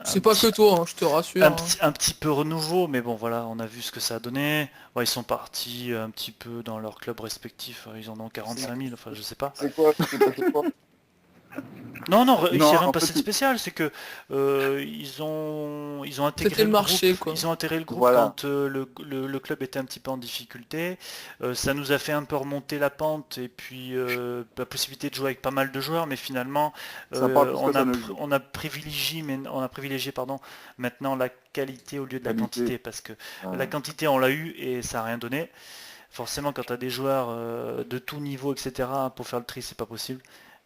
C'est pas que toi, hein, je te rassure. Hein. un petit peu renouveau, mais bon voilà, on a vu ce que ça a donné. Ouais, ils sont partis un petit peu dans leur club respectif, ils en ont c'est 45 000, enfin je sais pas. c'est quoi? C'est passé quoi? Non, non, il s'est Non, rien en passé fait, de spécial, c'est que ils ont C'était intégré le le groupe, marché, quoi. ils ont intégré le groupe voilà. quand le club était un petit peu en difficulté. Ça nous a fait un peu remonter la pente et puis la possibilité de jouer avec pas mal de joueurs, mais finalement Ça part plus que ça ne joue. on a privilégié pardon, maintenant la qualité au lieu de la Qualité. quantité, parce que la Voilà. quantité on l'a eu et ça n'a rien donné. Forcément, quand tu as des joueurs de tout niveau, etc., pour faire le tri, c'est pas possible.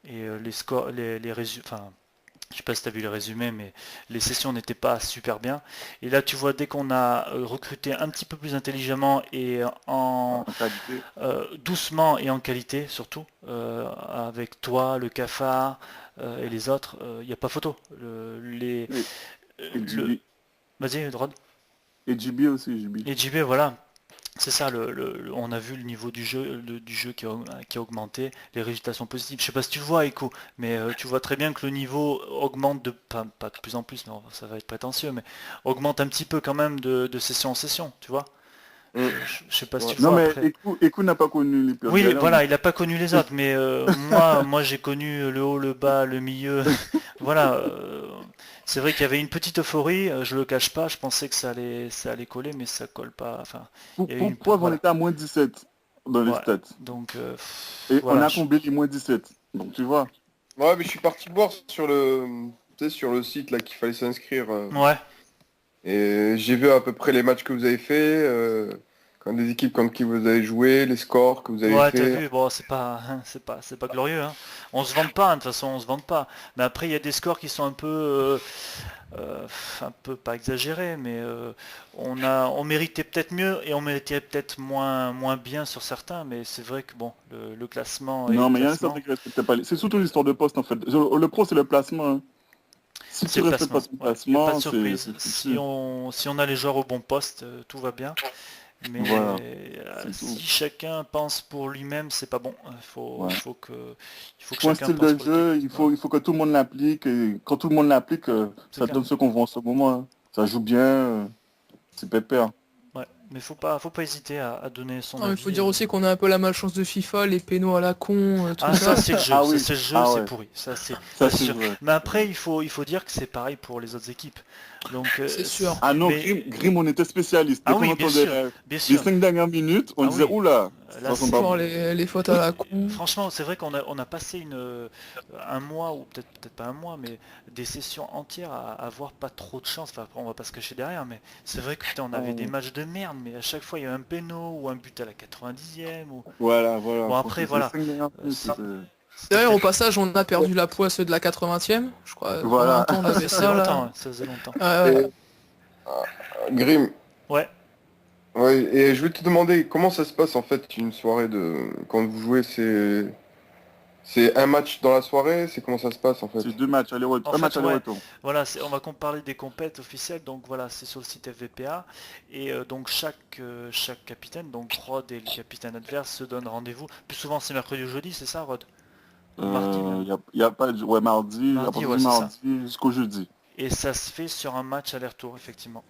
Et les scores, les résultats, enfin, je sais pas si tu as vu les résumés, mais les sessions n'étaient pas super bien. Et là, tu vois, dès qu'on a recruté un petit peu plus intelligemment et en En qualité. doucement et en qualité, surtout, avec toi, le cafard et les autres, il n'y a pas photo. Et, et Le, JB. vas-y, Rod. Et JB aussi, JB. Et JB, voilà, c'est ça, on a vu le niveau du jeu, du jeu qui a augmenté, les résultats sont positifs. Je sais pas si tu vois, Echo, mais tu vois très bien que le niveau augmente pas de plus en plus, non, ça va être prétentieux, mais augmente un petit peu quand même de session en session, tu vois. Mm. Je sais pas si Ouais. tu Non, vois mais après. Ekou n'a pas connu les pires Oui, galères. voilà, il n'a pas connu les autres, mais moi j'ai connu le haut, le bas, le milieu. Voilà, c'est vrai qu'il y avait une petite euphorie, je le cache pas, je pensais que ça allait coller, mais ça colle pas. Enfin, il y a eu Pour une, preuve, on voilà, était à moins 17 dans les ouais. stats. Donc Et on voilà, a comblé les moins 17. Donc tu vois. Ouais, mais je suis parti voir sur tu sais, sur le site là qu'il fallait s'inscrire. ouais, Et j'ai vu à peu près les matchs que vous avez fait. des équipes contre qui vous avez joué, les scores que vous avez Ouais, t'as fait. vu, bon, c'est pas glorieux, hein. On se vante pas, hein, de toute façon, on se vante pas. Mais après, il y a des scores qui sont un peu pas exagérés, mais on méritait peut-être mieux et on méritait peut-être moins bien sur certains. Mais c'est vrai que bon, le classement est le Non, mais il y en a classement. certains qui respectaient pas. C'est surtout l'histoire de poste en fait. Le pro, c'est le placement, hein. Si C'est tu le respectes pas placement. ton Ouais, il n'y a pas de placement, surprise. c'est Si foutu. on a les joueurs au bon poste, tout va bien. Mais Voilà, c'est tout. si chacun pense pour lui-même, c'est pas bon. Ouais. Il faut Il que faut un chacun style pense de pour l'équipe. jeu, Voilà, il faut que tout le monde l'applique. Et quand tout le monde l'applique, c'est ça clair. donne ce qu'on voit en ce moment, hein. Ça joue bien, c'est pépère. Ouais, mais faut pas hésiter à donner son Non, il faut avis. dire aussi qu'on a un peu la malchance de FIFA, les pénaux à la con, tout Ah ça ça. c'est le jeu, Ah ça oui, c'est le jeu, ah c'est ouais, pourri, ça ça c'est c'est sûr. vrai. Mais après il faut dire que c'est pareil pour les autres équipes. Donc C'est sûr. Ah non, mais Grim, on était spécialiste. Dès ah qu'on oui entendait bien les sûr. 5 dernières minutes, on Ah disait, oui, oula, là ça sent c'est pas Genre bon. les fautes à la con. franchement c'est vrai qu'on a passé un mois ou peut-être pas un mois, mais des sessions entières à avoir pas trop de chance. Enfin après on va pas se cacher derrière, mais c'est vrai que putain, on avait des Oh. matchs de merde, mais à chaque fois il y a un péno ou un but à la 90e ou Voilà, voilà, bon après franchement, c'est les voilà. 5 dernières minutes, C'est- D'ailleurs, au peut-être passage, on a perdu la poisse de la 80e. Je crois, pendant un Voilà. temps, on ah ça avait faisait ça, longtemps, là. ouais, ça faisait longtemps. Ouais. Et, Grim, Ouais. ouais, et je vais te demander comment ça se passe en fait une soirée de quand vous jouez, c'est un match dans la soirée, c'est comment ça se passe en fait? C'est 2 matchs aller-retour. En Un match fait, ouais, aller-retour. voilà, on va parler des compètes officielles, donc voilà, c'est sur le site FVPA, et donc chaque capitaine, donc Rod et le capitaine adverse se donnent rendez-vous, plus souvent c'est mercredi ou jeudi, c'est ça Rod? Ou mardi même? Y a pas de... Ouais, mardi, à Mardi, partir ouais, du c'est ça. mardi jusqu'au jeudi. Et ça se fait sur un match aller-retour, effectivement.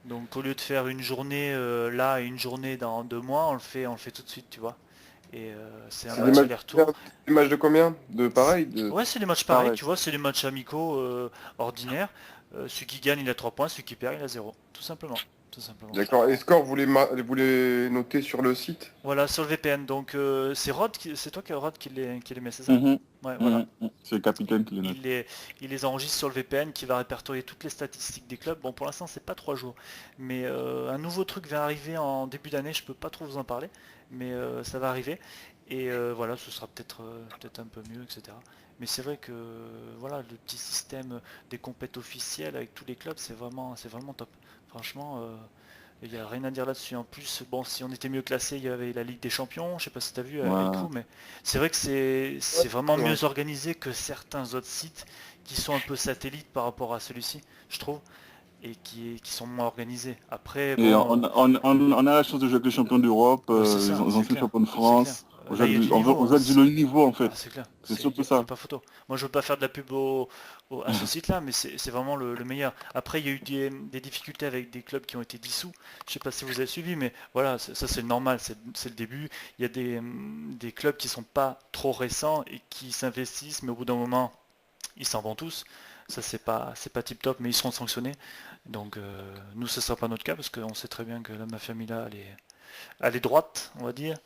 Donc au lieu de faire une journée là et une journée dans 2 mois, on le fait tout de suite, tu vois. Et c'est un C'est des match matchs aller-retour. des matchs de combien? De pareil? De... Ouais, c'est des matchs pareils, Pareil. tu vois, c'est des matchs amicaux ordinaires. Celui qui gagne, il a 3 points, celui qui perd, il a 0. Tout simplement. Tout simplement. D'accord. Et score, vous les notez sur le site? Voilà, sur le VPN. Donc c'est toi Rod qui les met, c'est ça? Mhm, Ouais, voilà. C'est le capitaine qui les note. Il les enregistre sur le VPN qui va répertorier toutes les statistiques des clubs. Bon, pour l'instant, c'est pas 3 jours. Mais un nouveau truc va arriver en début d'année, je peux pas trop vous en parler, mais ça va arriver. Et voilà, ce sera peut-être un peu mieux, etc. Mais c'est vrai que voilà, le petit système des compètes officielles avec tous les clubs, c'est vraiment top. Franchement, il n'y a rien à dire là-dessus. En plus, bon, si on était mieux classé, il y avait la Ligue des Champions. Je sais pas si tu as vu Voilà. Elcrou, mais c'est vrai que c'est vraiment Ouais. mieux organisé que certains autres sites qui sont un peu satellites par rapport à celui-ci, je trouve, et qui sont moins organisés. Après, Et bon, on a la chance de jouer avec les champions d'Europe, ouais, c'est les ça, c'est anciens clair, champions de c'est clair. France. Là, il y a du On niveau, hein. joue avec le niveau en Ah, fait. c'est clair, C'est il surtout n'y a ça. pas photo. Moi, je veux pas faire de la pub à ce site-là, mais c'est vraiment le meilleur. Après, il y a eu des difficultés avec des clubs qui ont été dissous. Je sais pas si vous avez suivi, mais voilà, ça c'est normal, c'est le début. Il y a des clubs qui sont pas trop récents et qui s'investissent, mais au bout d'un moment, ils s'en vont tous. Ça, c'est pas tip top, mais ils seront sanctionnés. Donc, nous, ce sera pas notre cas parce qu'on sait très bien que la Mafia Mila, elle est droite, on va dire.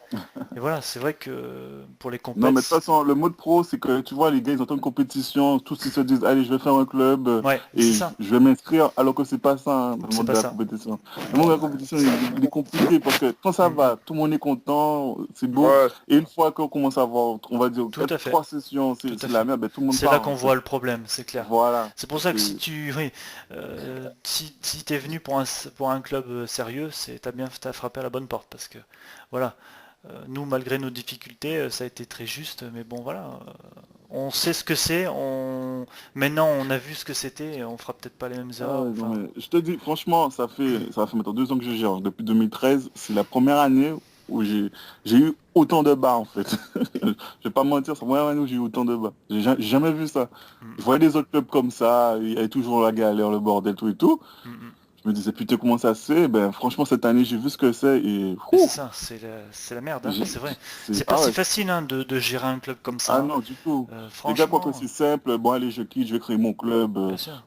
Et voilà, c'est vrai que pour les Non, mais de toute compètes, façon, le mode pro, c'est que tu vois, les gars, ils entendent une compétition, tous ils se disent, allez, je vais faire un club ouais, c'est et ça, je vais m'inscrire, alors que c'est pas ça, hein, le c'est monde pas de la ça. compétition. Le monde de la compétition, il est compliqué parce que quand ça Mm. va, tout le monde est content, c'est beau, Ouais, et une fois qu'on commence à avoir, on va dire, Tout à peut-être fait, 3 sessions, tout c'est à de la fait. merde, ben, tout le monde C'est là part qu'on en voit fait. le problème, c'est clair. Voilà. C'est pour ça que C'est- si t'es venu pour un club sérieux, t'as frappé à la bonne porte parce que voilà, nous malgré nos difficultés, ça a été très juste, mais bon voilà, on sait ce que c'est, maintenant on a vu ce que c'était, et on fera peut-être pas les mêmes Ah erreurs. ouais, non, Enfin, mais je te dis, franchement, ça fait maintenant 2 ans que je gère. Depuis 2013, c'est la première année où j'ai eu autant de bas, en fait. Je vais pas mentir, c'est la première année où j'ai eu autant de bas. J'ai jamais vu ça. mm, Je voyais des autres clubs comme ça, il y avait toujours la galère, le bordel, tout et tout. mm, mm. Je me disais, putain, comment ça se fait? Ben, franchement, cette année, j'ai vu ce que c'est et, Mais c'est ouh, ça, c'est la merde, hein, c'est vrai. c'est, C'est pas ah si ouais, facile hein, de gérer un club comme ça, ah hein. non, du tout. Les gars croient que Franchement, c'est simple, bon, allez, je quitte, je vais créer mon club. bien sûr.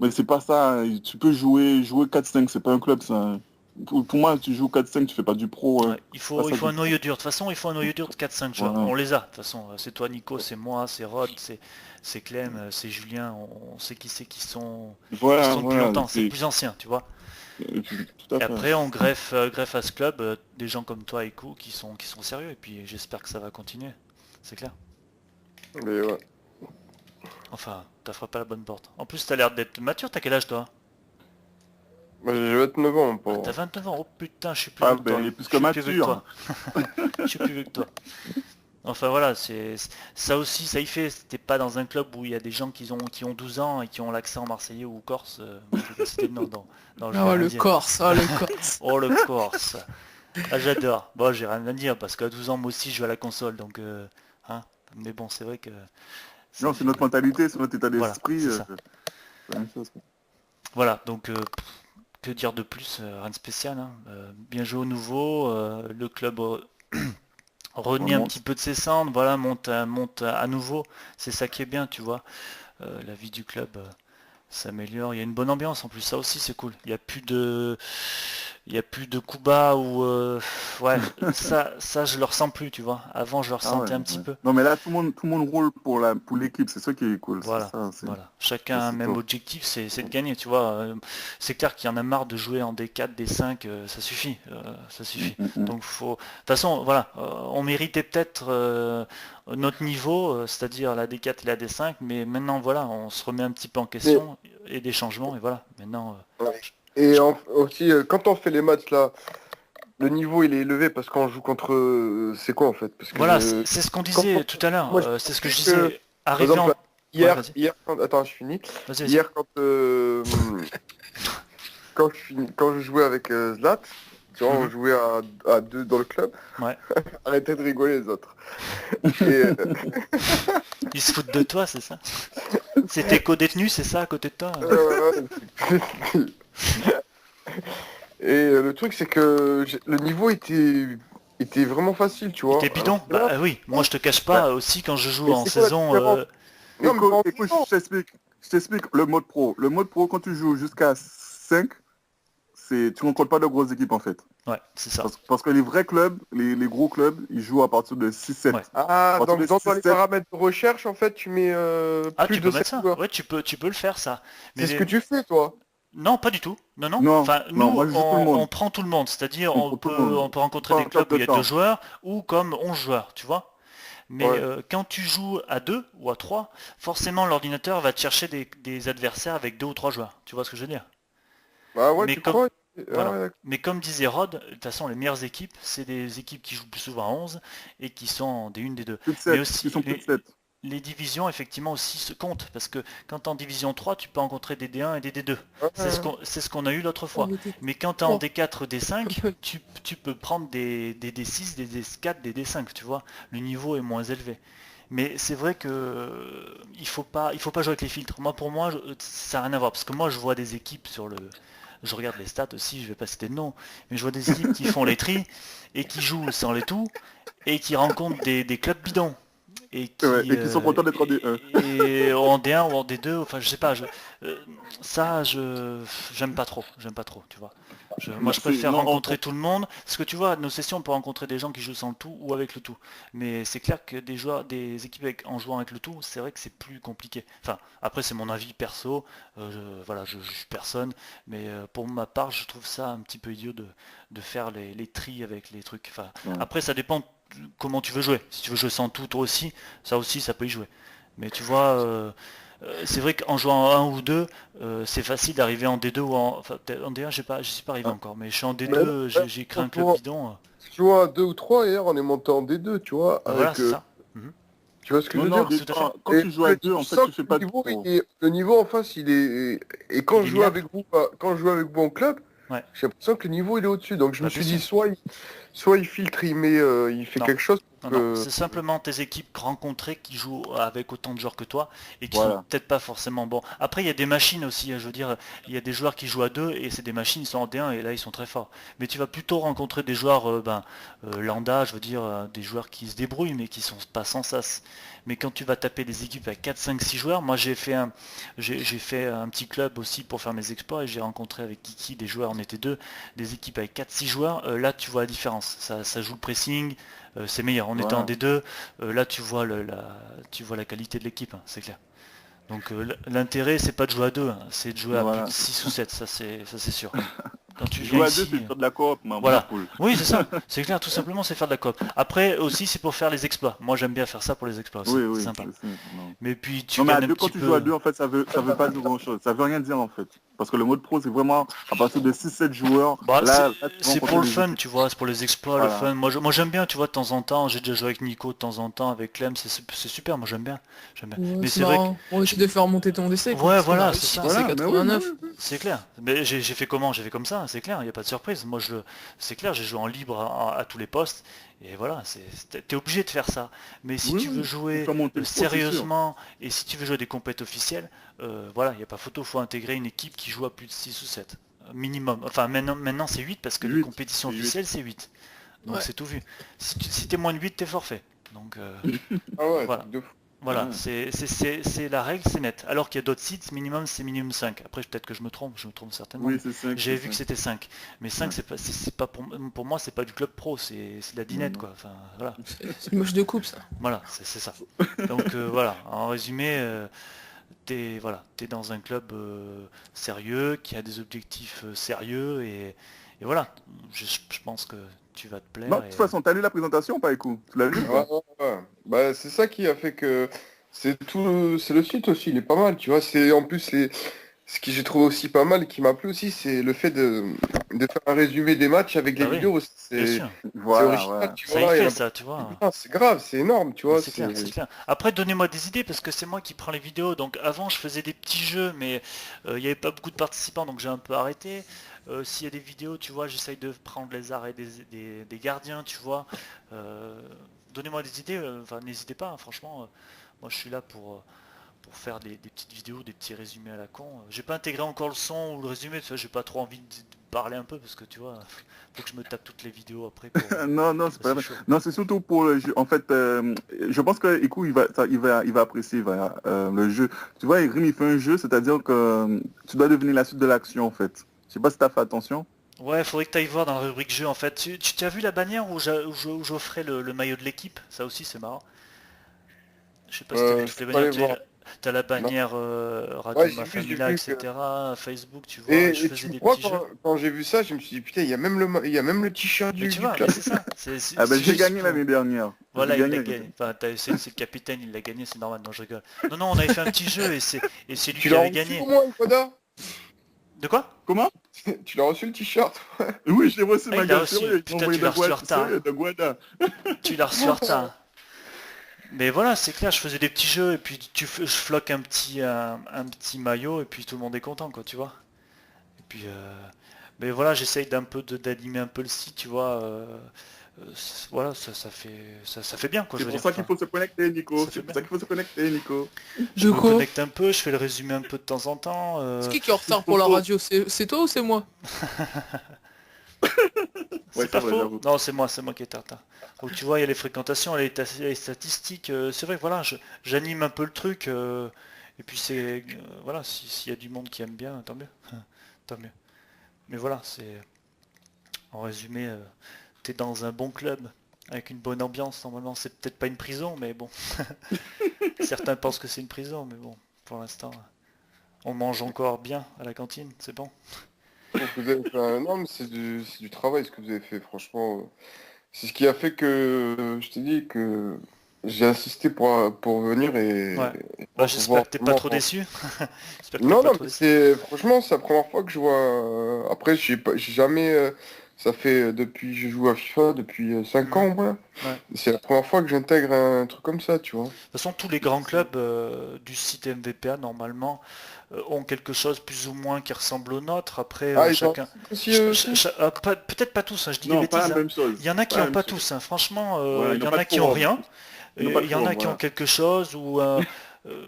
Mais c'est pas ça, hein. Tu peux jouer 4-5, c'est pas un club, ça, hein. Pour moi, tu joues 4-5, tu fais pas du pro, hein. Ouais, il Pas faut, il ça faut du un pro. noyau dur. De toute façon, il faut un noyau dur de 4-5 joueurs. Voilà. On les a, de toute façon. C'est toi, Nico, c'est moi, c'est Rod, c'est Clem, c'est Julien. On sait qui c'est qui sont Voilà, depuis voilà. longtemps. C'est plus ancien, tu vois. Tout à Et fait. après, on greffe à ce club des gens comme toi et Kou qui sont sérieux. Et puis j'espère que ça va continuer. C'est clair. Mais ouais. Enfin, t'as frappé à la bonne porte. En plus, t'as l'air d'être mature. T'as quel âge, toi? Moi, j'ai 29 ans, mon Ah, t'as pauvre. 29 ans. Oh putain, je suis plus Ah vieux que toi. ben, il est plus Je que suis plus vieux que mature. toi. Je suis plus vieux que toi. Enfin voilà, ça aussi, ça y fait. T'es pas dans un club où il y a des gens qui ont 12 ans et qui ont l'accent marseillais ou corse. Moi, je vais pas citer de nom je vais Oh rien le dire. Corse, oh le Corse. Oh le corse. Ah j'adore. Bon, j'ai rien à dire parce qu'à 12 ans, moi aussi, je joue à la console. Donc, hein. Mais bon, c'est vrai que ça Non, c'est fait. notre mentalité, c'est notre état Voilà, d'esprit. c'est ça. C'est la même chose, quoi. Voilà, donc que dire de plus, rien de spécial, hein. Bien joué au nouveau, le club On renie un petit monte. peu de ses cendres, voilà, monte à nouveau, c'est ça qui est bien, tu vois. La vie du club s'améliore, il y a une bonne ambiance en plus, ça aussi c'est cool. Il y a plus de coups bas ou ouais, ça je le ressens plus, tu vois. Avant je le Ah ouais, ressentais un petit ouais. peu. Non, mais là, tout le monde roule pour l'équipe, c'est ça qui est cool, c'est Voilà, ça, voilà. Chacun a un c'est même top. objectif, c'est de gagner, tu vois. C'est clair qu'il y en a marre de jouer en D4, D5, ça suffit, ça Mm, suffit. mm, mm. Donc faut. De toute façon, voilà, on méritait peut-être notre niveau, c'est-à-dire la D4 et la D5, mais maintenant voilà, on se remet un petit peu en Mais, question et des changements, et voilà. Maintenant, ouais. Et aussi, quand on fait les matchs là, le niveau il est élevé parce qu'on joue contre. C'est quoi en fait? Parce que voilà, c'est ce qu'on disait tout à l'heure. moi je C'est ce que je sais que, disais. par Arrivé en. exemple, Ouais, vas-y, attends, je finis. vas-y. Hier, quand je jouais avec Zlat, tu vois, on Mhm. jouait à deux dans le club. Ouais. Arrêtez de rigoler les autres. Et, Ils se foutent de toi, c'est ça? C'était co-détenu, c'est ça, à côté de toi? le truc c'est que le niveau était vraiment facile, tu Il vois. était Alors bidon? que Bah là, oui, moi je te cache bah, pas aussi quand je joue mais en c'est quoi la saison. différence? Non, mais pas Écoute, en écoute, saison. je t'explique le mode pro. Le mode pro, quand tu joues jusqu'à 5, tu ne rencontres pas de grosses équipes en fait. Ouais, c'est ça. Parce que les vrais clubs, les gros clubs, ils jouent à partir de 6-7. Ouais. Ah, À partir de donc dans les 6-7, paramètres de recherche, en fait, tu mets Ah, plus tu de peux 7 mettre ça. joueurs. Ouais, tu peux le faire ça. C'est ce Mais que tu fais, toi. non, pas du tout. Non, non. non, Enfin, non, nous, moi je joue tout le on monde. prend tout le monde. C'est-à-dire, On on prend tout le peut, monde. on peut rencontrer Pas des un club clubs où de il y a deux temps. joueurs ou comme 11 joueurs, tu vois. Mais Ouais. quand tu joues à 2 ou à 3, forcément l'ordinateur va te chercher des adversaires avec 2 ou 3 joueurs. Tu vois ce que je veux dire? Bah ouais, Mais tu comme, crois? Ah voilà. ouais, d'accord. Mais comme disait Rod, de toute façon, les meilleures équipes, c'est des équipes qui jouent plus souvent à 11 et qui sont en D1, D2. Plus de Mais 7, qui aussi, sont plus de 7. les divisions, effectivement, aussi se comptent. Parce que quand tu es en division 3, tu peux rencontrer des D1 et des D2. Ouais, C'est ce qu'on a eu l'autre Oh, fois. mais t'es Mais quand tu es en con. D4, D5, tu peux prendre des D6, des D4, des D5, tu vois. Le niveau est moins élevé. Mais c'est vrai que il faut pas jouer avec les filtres. Moi, pour moi, ça n'a rien à voir. Parce que moi, je vois des équipes sur le. Je regarde les stats aussi, je vais pas citer de nom, mais je vois des équipes qui font les tris et qui jouent sans les tout et qui rencontrent des clubs bidons et Ouais, qui et qui sont contents d'être en D1. et en D1 ou en D2, enfin je sais pas, ça j'aime pas trop, tu vois. Moi je préfère Non, rencontrer tout le monde, parce que tu vois, nos sessions on peut rencontrer des gens qui jouent sans le tout ou avec le tout. Mais c'est clair que des équipes en jouant avec le tout, c'est vrai que c'est plus compliqué. Enfin, après c'est mon avis perso, voilà, je juge personne, mais pour ma part je trouve ça un petit peu idiot de faire les tris avec les trucs. Enfin, ouais. après ça dépend comment tu veux jouer. Si tu veux jouer sans tout toi aussi ça peut y jouer. Mais tu vois, c'est vrai qu'en jouant en 1 ou 2, c'est facile d'arriver en D2 ou enfin, en D1, je suis pas arrivé Ah, encore, mais je suis en mais là, D2, j'ai créé un club franchement, bidon. tu vois, à 2 ou 3 hier, on est monté en D2, tu vois, Bah voilà, avec... c'est ça. Mhm. tu vois ce que je non, veux non, dire? Tout à fait. quand Et tu joues à 2, en tu fait, sens tu fais que pas trop. le niveau en face, il est... Et quand Il je est joue minable. avec vous, quand je joue avec vous en club, Ouais. j'ai l'impression que le niveau, il est au-dessus. Donc je me Bah suis bien dit, sûr. soit il filtre, il fait Non. quelque chose pour Non, que... c'est simplement tes équipes rencontrées qui jouent avec autant de joueurs que toi et qui sont Voilà. peut-être pas forcément bons. Après, il y a des machines aussi, je veux dire, il y a des joueurs qui jouent à 2 et c'est des machines, ils sont en D1 et là ils sont très forts. Mais tu vas plutôt rencontrer des joueurs lambda, je veux dire, des joueurs qui se débrouillent mais qui sont pas sans sas. Mais quand tu vas taper des équipes avec 4, 5, 6 joueurs, moi j'ai fait un petit club aussi pour faire mes exploits et j'ai rencontré avec Kiki des joueurs, on était deux, des équipes avec 4-6 joueurs, là tu vois la différence. Ça joue le pressing, c'est meilleur. On était en Voilà. D2, là tu vois la qualité de l'équipe, hein, c'est clair. Donc l'intérêt c'est pas de jouer à 2, hein, c'est de jouer à plus de Voilà. 6 ou 7, ça c'est sûr. quand tu Jouer viens à deux, ici. c'est faire de la coop, moi. Voilà. Cool. Oui, c'est ça. C'est clair, tout simplement, c'est faire de la coop. Après, aussi, c'est pour faire les exploits. Moi, j'aime bien faire ça pour les exploits aussi. Oui, C'est oui, sympa. je sais, non. Mais puis, tu Non, mais à gagnes un deux, quand petit tu joues à peu. deux, en fait, ça veut pas dire grand-chose. Ça veut rien dire, en fait. Parce que le mode pro, c'est vraiment à partir de 6-7 joueurs. Bah, Là, tu vas c'est rencontrer pour le des fun, équipes. tu vois, c'est pour les exploits, le Voilà. fun. Moi, j'aime bien, tu vois, de temps en temps. J'ai déjà joué avec Nico de temps en temps, avec Clem, c'est super. Moi, j'aime bien. J'aime bien. Ouais, Mais c'est c'est vrai que. marrant. On essaie de faire monter ton décès, quoi. Ouais, Parce qu'on a voilà, c'est réussi ça. dans Voilà, mais oui, mais 89. oui. C'est clair. Mais j'ai fait comment? J'ai fait comme ça, c'est clair, il n'y a pas de surprise. Moi, c'est clair, j'ai joué en libre à tous les postes. Et voilà, t'es obligé de faire ça. Mais si Oui, tu veux oui. Pour jouer faire monter le pro, c'est sûr. sérieusement, et si tu veux jouer des compètes officielles, voilà, il n'y a pas photo, faut intégrer une équipe qui joue à plus de 6 ou 7 minimum. Enfin, maintenant c'est 8 parce que les 8, compétitions c'est 8. officielles, c'est 8. Donc Ouais. c'est tout vu. Si t'es moins de 8, t'es forfait. Donc Ah ouais, voilà. truc de fou. Voilà, Ouais. c'est la règle, c'est net. Alors qu'il y a d'autres sites, minimum, c'est minimum 5. Après, peut-être que je me trompe certainement. Oui, c'est 5. J'ai vu que c'était 5. Mais 5, Ouais. c'est pas pour moi, c'est pas du club pro, c'est de la dinette, Non. quoi. Enfin, voilà. C'est une moche de coupe, ça. Voilà, c'est ça. Donc voilà, en résumé, t'es dans un club sérieux, qui a des objectifs sérieux, et voilà. Je pense que tu vas te plaire. Non, de toute façon, t'as lu la présentation ou pas, écoute? Tu l'as lu ou Ouais, pas? ouais, ouais. Bah, c'est ça qui a fait que c'est le site aussi, il est pas mal, tu vois. C'est en plus ce que j'ai trouvé aussi pas mal, qui m'a plu aussi, c'est le fait de faire un résumé des matchs avec Bah les oui, vidéos. bien sûr. C'est Voilà, original, voilà. tu Ça y vois. fait ça, tu vois. Putain, c'est grave, c'est énorme, tu Mais vois. c'est clair, c'est clair. Après, donnez-moi des idées parce que c'est moi qui prends les vidéos. Donc avant, je faisais des petits jeux, mais il n'y avait pas beaucoup de participants, donc j'ai un peu arrêté. S'il y a des vidéos, tu vois, j'essaye de prendre les arrêts des gardiens, tu vois. Euh, Donnez-moi des idées. Enfin, n'hésitez pas, hein, franchement. Moi, je suis là pour faire des petites vidéos, des petits résumés à la con. J'ai pas intégré encore le son ou le résumé, tu vois, j'ai pas trop envie de parler un peu parce que tu vois, faut que je me tape toutes les vidéos après pour. Non, non, c'est pas C'est vrai. chaud. Non, c'est surtout pour le jeu. En fait, je pense que écoute, il va apprécier le jeu. Tu vois, Grim, il fait un jeu, c'est-à-dire que tu dois devenir la suite de l'action, en fait. Je sais pas si t'as fait attention. Ouais, faudrait que tu ailles voir dans la rubrique jeu en fait. Tu t'as vu la bannière où j'offrais le maillot de l'équipe? Ça aussi c'est marrant. Je sais pas si t'as vu Je toutes les peux pas bannières. aller voir. T'as la Non. bannière Radio Ouais, de ma j'ai Familla, vu que... etc. Facebook, tu vois, je Et faisais tu me des crois, petits jeux. quand j'ai vu ça, je me suis dit, putain, il y a même le t-shirt Mais tu du vois, mais club. c'est ça. Ah ben, C'est j'ai juste gagné pour. l'année dernière. J'ai Voilà, il l'a gagné. gagné. Enfin, c'est le capitaine, il l'a gagné, c'est normal, non je rigole. Non, non, on avait fait un petit jeu et c'est lui Tu qui l'as avait reçu gagné. au moins, Koda? De quoi? Comment? Tu l'as reçu le t-shirt? Oui, je l'ai reçu, Ah, ma il l'a gueule, reçu. sérieux. Ils m'ont Putain, envoyé tu l'as reçu en retard. de Guada. Tu l'as reçu en retard. Mais voilà, c'est clair, je faisais des petits jeux et puis je floque un petit maillot et puis tout le monde est content, quoi, tu vois. Et puis, mais voilà, j'essaye d'animer un peu le site, tu vois. Voilà, ça fait bien, quoi, je C'est veux pour dire. ça qu'il Enfin, faut se connecter, Nico. ça fait C'est pour bien. ça qu'il faut se connecter, Nico. Je De me quoi? connecte un peu, je fais le résumé un peu de temps en temps. C'est qui est en retard pour la radio? C'est toi ou c'est moi? C'est Ouais, pas c'est vrai, faux. j'avoue. Non, c'est moi qui est tard. Donc tu vois, il y a les fréquentations, il y a les statistiques. C'est vrai que voilà, j'anime un peu le truc. Et puis voilà, s'il y a du monde qui aime bien, tant mieux. Tant mieux. Mais voilà, c'est en résumé, t'es dans un bon club avec une bonne ambiance. Normalement, c'est peut-être pas une prison, mais bon. Certains pensent que c'est une prison, mais bon, pour l'instant, on mange encore bien à la cantine, c'est bon. Donc, vous avez fait Non, mais c'est du travail ce que vous avez fait, franchement. C'est ce qui a fait que je t'ai dit que j'ai insisté pour venir et Ouais. et Bah, pour j'espère pouvoir que t'es pas vraiment- trop déçu. J'espère que t'es Non, pas non, trop mais déçu. franchement, c'est la première fois que je vois. Après, j'ai jamais. Ça fait depuis je joue à FIFA depuis 5 Mhm. ans, moi. Ouais. C'est la première fois que j'intègre un truc comme ça, tu vois. De toute façon, tous les grands clubs du site MVPA, normalement, ont quelque chose plus ou moins qui ressemble au nôtre. Après, Ah, ils ont chacun... aussi aussi. Peut-être pas tous, hein, je dis des Non, pas bêtises. la même chose. Il y en a qui Pas la n'ont même pas chose. tous, hein. Franchement, Voilà, il ils y n'ont en pas a de qui ont forum. rien. Ils n'ont pas de Il y en a forum, qui ont voilà. quelque chose.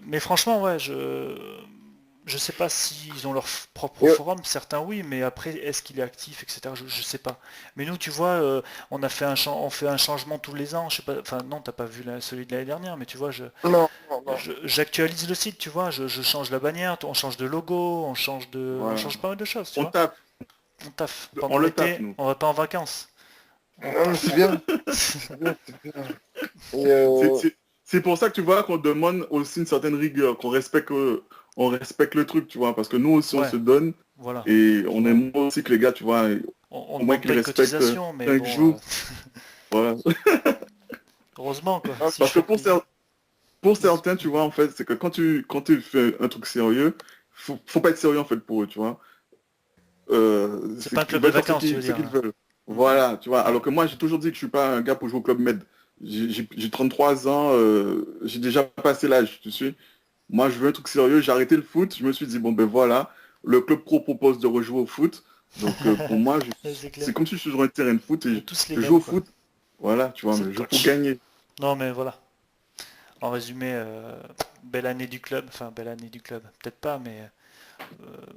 Mais franchement, ouais, je sais pas s'ils ont leur propre Et, forum. Certains, oui, mais après, est-ce qu'il est actif, etc. Je sais pas. Mais nous, tu vois, on fait un changement tous les ans. Je sais pas. Enfin, non, t'as pas vu celui de l'année dernière, mais tu vois, non, non, non. j'actualise le site, tu vois, je change la bannière, on change de logo, on Voilà. change pas mal de choses, tu On vois. tape, On taffe. on Pendant le tape, l'été, nous. on va pas en vacances. On Non, mais taffe. c'est bien. C'est bien, c'est bien. Et, C'est c'est pour ça que tu vois qu'on demande aussi une certaine rigueur, on respecte le truc, tu vois, parce que nous aussi on Ouais. se donne Voilà. Et on aime aussi que les gars, tu vois, On au ne moins demande qu'ils pas une respectent cotisation, mais 5 bon, jours. Voilà. heureusement quoi, Ah, si je Parce que fais payer. pour certains, tu vois, en fait, c'est que quand tu fais un truc sérieux, faut pas être sérieux, en fait, pour eux, tu vois. C'est pas un Ils club de veulent faire vacances, tu veux ce dire, qu'ils hein. veulent. Mhm. Voilà, tu vois. Ouais. Alors que moi, j'ai toujours dit que je suis pas un gars pour jouer au Club Med. J'ai 33 ans, j'ai déjà passé l'âge, tu sais. Moi, je veux un truc sérieux. J'ai arrêté le foot. Je me suis dit, bon, ben voilà, le club pro propose de rejouer au foot. Donc, pour moi, Ouais, c'est clair. c'est comme si je suis sur un terrain de foot On et est tous les je joue mêmes au quoi. foot. Voilà, tu vois, C'est mais le je joue pour coach. gagner. Non mais voilà. En résumé, belle année du club. Enfin, belle année du club. Peut-être pas, mais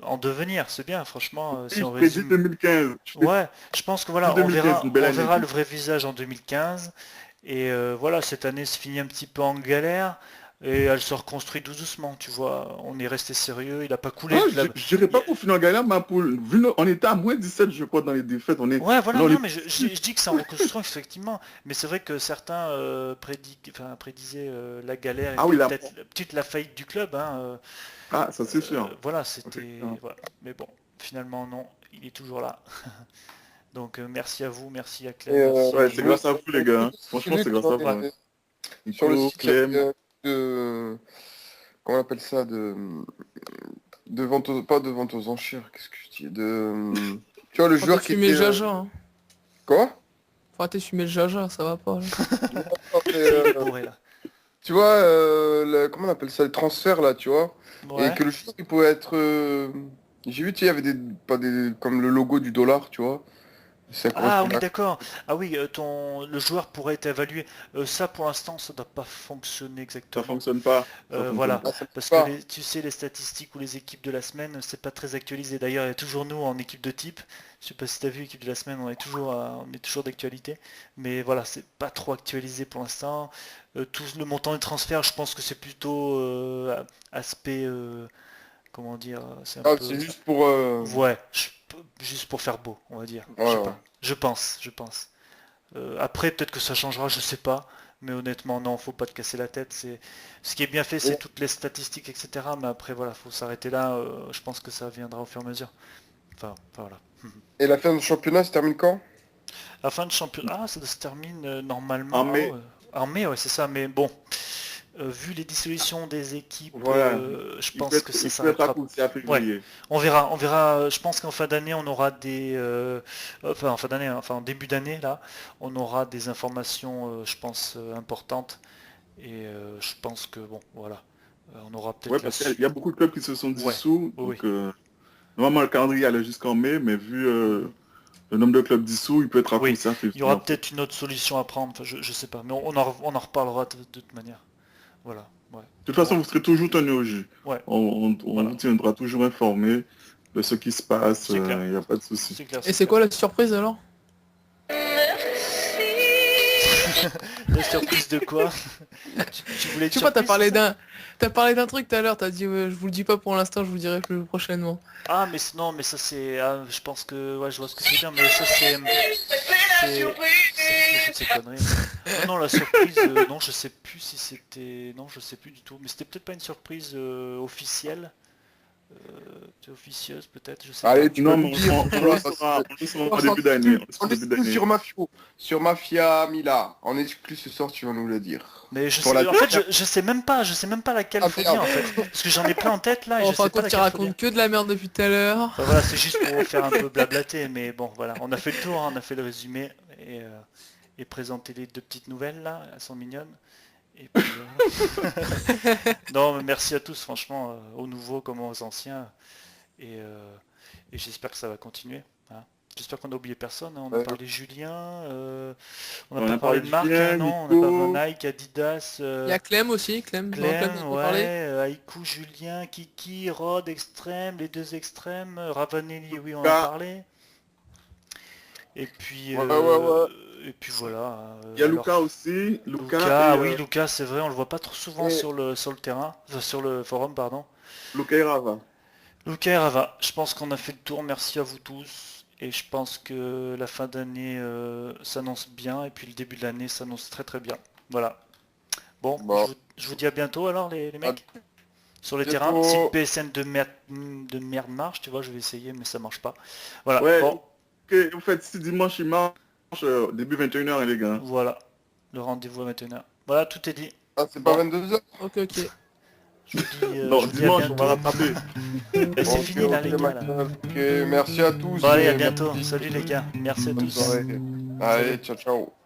en devenir, c'est bien. Franchement, si Oui, on je t'ai dit résume. 2015. Je t'ai Ouais, je pense que dit voilà, 2015, une belle on année. verra le vrai visage en 2015. Et voilà, cette année se finit un petit peu en galère. Et elle se reconstruit tout doucement, tu vois. On est resté sérieux, il a pas coulé Ah, le club. je dirais pas pour finir en galère, mais on était à moins 17, je crois, dans les défaites. Ouais, voilà, Là, on non, est mais je dis que c'est en reconstruction, effectivement. Mais c'est vrai que certains prédisaient la galère et Ah puis oui, là. peut-être la faillite du club, hein. Ah, ça c'est sûr. Voilà, Ça, c'est sûr. c'était... Voilà. Mais bon, finalement, non, il est toujours là. Donc merci à vous, merci à Et Clem, merci Ouais, à c'est je voulais grâce à Nico. vous, les gars, hein. Franchement, savoir, c'est grâce à vous, hein. sur le Nico, site, il y Clem. avait comment on appelle ça, de vente pas de vente aux enchères, qu'est-ce que je dis, tu vois, le Faut arrêter joueur de qui fumer était, le jaja, hein. quoi? Faut arrêter de fumer le jaja, ça va pas, là. Non, mais, Il est bourré là. tu vois, comment on appelle ça, les transferts là, tu vois, et Ouais. que le joueur il pouvait être, j'ai vu, tu sais, il y avait pas des, comme le logo du dollar, tu vois, ça Ah oui, correspondait à... d'accord. Ah oui, le joueur pourrait être évalué. Ça, pour l'instant, ça doit pas fonctionner Ça exactement. fonctionne pas. Ça fonctionne Voilà, pas. Ah, ça marche parce que pas. tu sais, les statistiques ou les équipes de la semaine, c'est pas très actualisé. D'ailleurs, il y a toujours nous en équipe de type. Je sais pas si tu as vu, équipe de la semaine, on est toujours d'actualité. Mais voilà, c'est pas trop actualisé pour l'instant. Tout le montant des transferts, je pense que c'est plutôt aspect, comment dire, c'est un Ah, peu, c'est juste pour... ouais, juste pour faire beau, on va dire. ouais, Je sais ouais. pas. Je pense. Après, peut-être que ça changera, je sais pas. Mais honnêtement, non, faut pas te casser la tête. Ce qui est bien fait, c'est Et, toutes les statistiques, etc. Mais après, voilà, faut s'arrêter là. Je pense que ça viendra au fur et à mesure. Enfin, voilà. et la fin du championnat se termine quand? La fin de championnat, ah, ça se termine En normalement mai, en mai, ouais, c'est ça. Mais bon, vu les dissolutions des équipes, voilà. je pense que ça Il peut être s'arrêtera. raccourci à Ouais, février. on verra. Je pense qu'en fin d'année, on aura enfin en fin d'année, hein, enfin en début d'année là, on aura des informations, je pense, importantes. Et je pense que bon, voilà, on aura Ouais, peut-être la parce qu'il suite. y a beaucoup de clubs qui se sont Ouais, dissous. oui, oui. Donc, normalement, le calendrier allait jusqu'en mai, mais vu Mhm. le nombre de clubs dissous, il peut être Oui, raccourci à il y février, aura en fait. peut-être une autre solution à prendre. Enfin, je sais pas, mais on en reparlera de toute manière. Voilà, ouais. De toute Bon, façon, vous serez toujours tenu au jus. ouais, On voilà. vous tiendra toujours informé de ce qui se passe. C'est clair, Il n'y a pas de souci. c'est clair, Et c'est c'est clair. quoi la surprise, alors? La surprise de quoi? Tu voulais Je être sais pas, surprise, c'est ça? t'as parlé d'un truc tout à l'heure, t'as dit, ouais, je vous le dis pas pour l'instant, je vous le dirai plus prochainement. Ah, mais non, mais ça c'est, ah, je pense que, ouais, je vois ce que tu veux dire, mais ça c'est toutes ces conneries là. Non, non, la surprise, non, je sais plus si c'était, non, je sais plus du tout, mais c'était peut-être pas une surprise officielle, officieuse peut-être, je sais pas. Allez, tu peux Non, nous mais dire, tu vois, parce que on le saura on en s'en début d'année. exclut, On le saura on en début exclut d'année. sur Mafia Mila. On exclut ce soir, tu vas nous le dire. Mais Pour la en fait, dernière... je sais même pas laquelle Ah, faut dire merde. en fait, parce que j'en ai plein en tête là et je Enfin, sais pas quand tu laquelle faut dire. racontes que de la merde depuis tout à l'heure. Enfin voilà, c'est juste pour faire un peu blablater, mais bon, voilà, on a fait le tour, hein, on a fait le résumé et présenté les deux petites nouvelles là, elles sont mignonnes. Et puis voilà. Non, mais merci à tous, franchement, aux nouveaux comme aux anciens, et, euh, et j'espère que ça va continuer, hein. J'espère qu'on n'a oublié personne, hein. On a Ouais. parlé Julien, on n'a On pas a parlé parlé de de marque, hein, Julien, non, on n'a pas Nico. Nike, Adidas, Il y a Clem aussi, Clem, non, Clem, t'en Clem, as pas parlé. ouais, Haïku, Julien, Kiki, Rod, Extrême, les deux extrêmes, Ravanelli, oui, on en a Lucas. parlé. Ouais, ouais, ouais. Et puis voilà, hein. Il y a Alors Lucas aussi. Lucas Lucas, et oui, Lucas, c'est vrai, on le voit pas trop souvent Et sur le terrain, sur le forum, pardon. Lucas et Rava. Lucas et Rava, je pense qu'on a fait le tour, merci à vous tous. Et je pense que la fin d'année s'annonce bien, et puis le début de l'année s'annonce très très bien. Voilà. Bon, bon, je vous dis à bientôt alors les à mecs. sur les Bientôt. terrains. Si le PSN de merde marche, tu vois, je vais essayer, mais ça marche pas. Voilà, Ouais, bon, ok, en fait, si dimanche il marche, début 21h, les gars. voilà, le rendez-vous à maintenant. Voilà, tout est dit. Ah, c'est pas Bon. 22h? Ok, ok. Je vous dis, Non, je vous dis à dimanche, on bientôt. va rattraper. Et c'est fini là, les gars. Là. Ok, merci à tous. Bon, allez, à et bientôt. merci. Salut les gars. Merci à Bonne tous. soirée. Allez, ciao, ciao.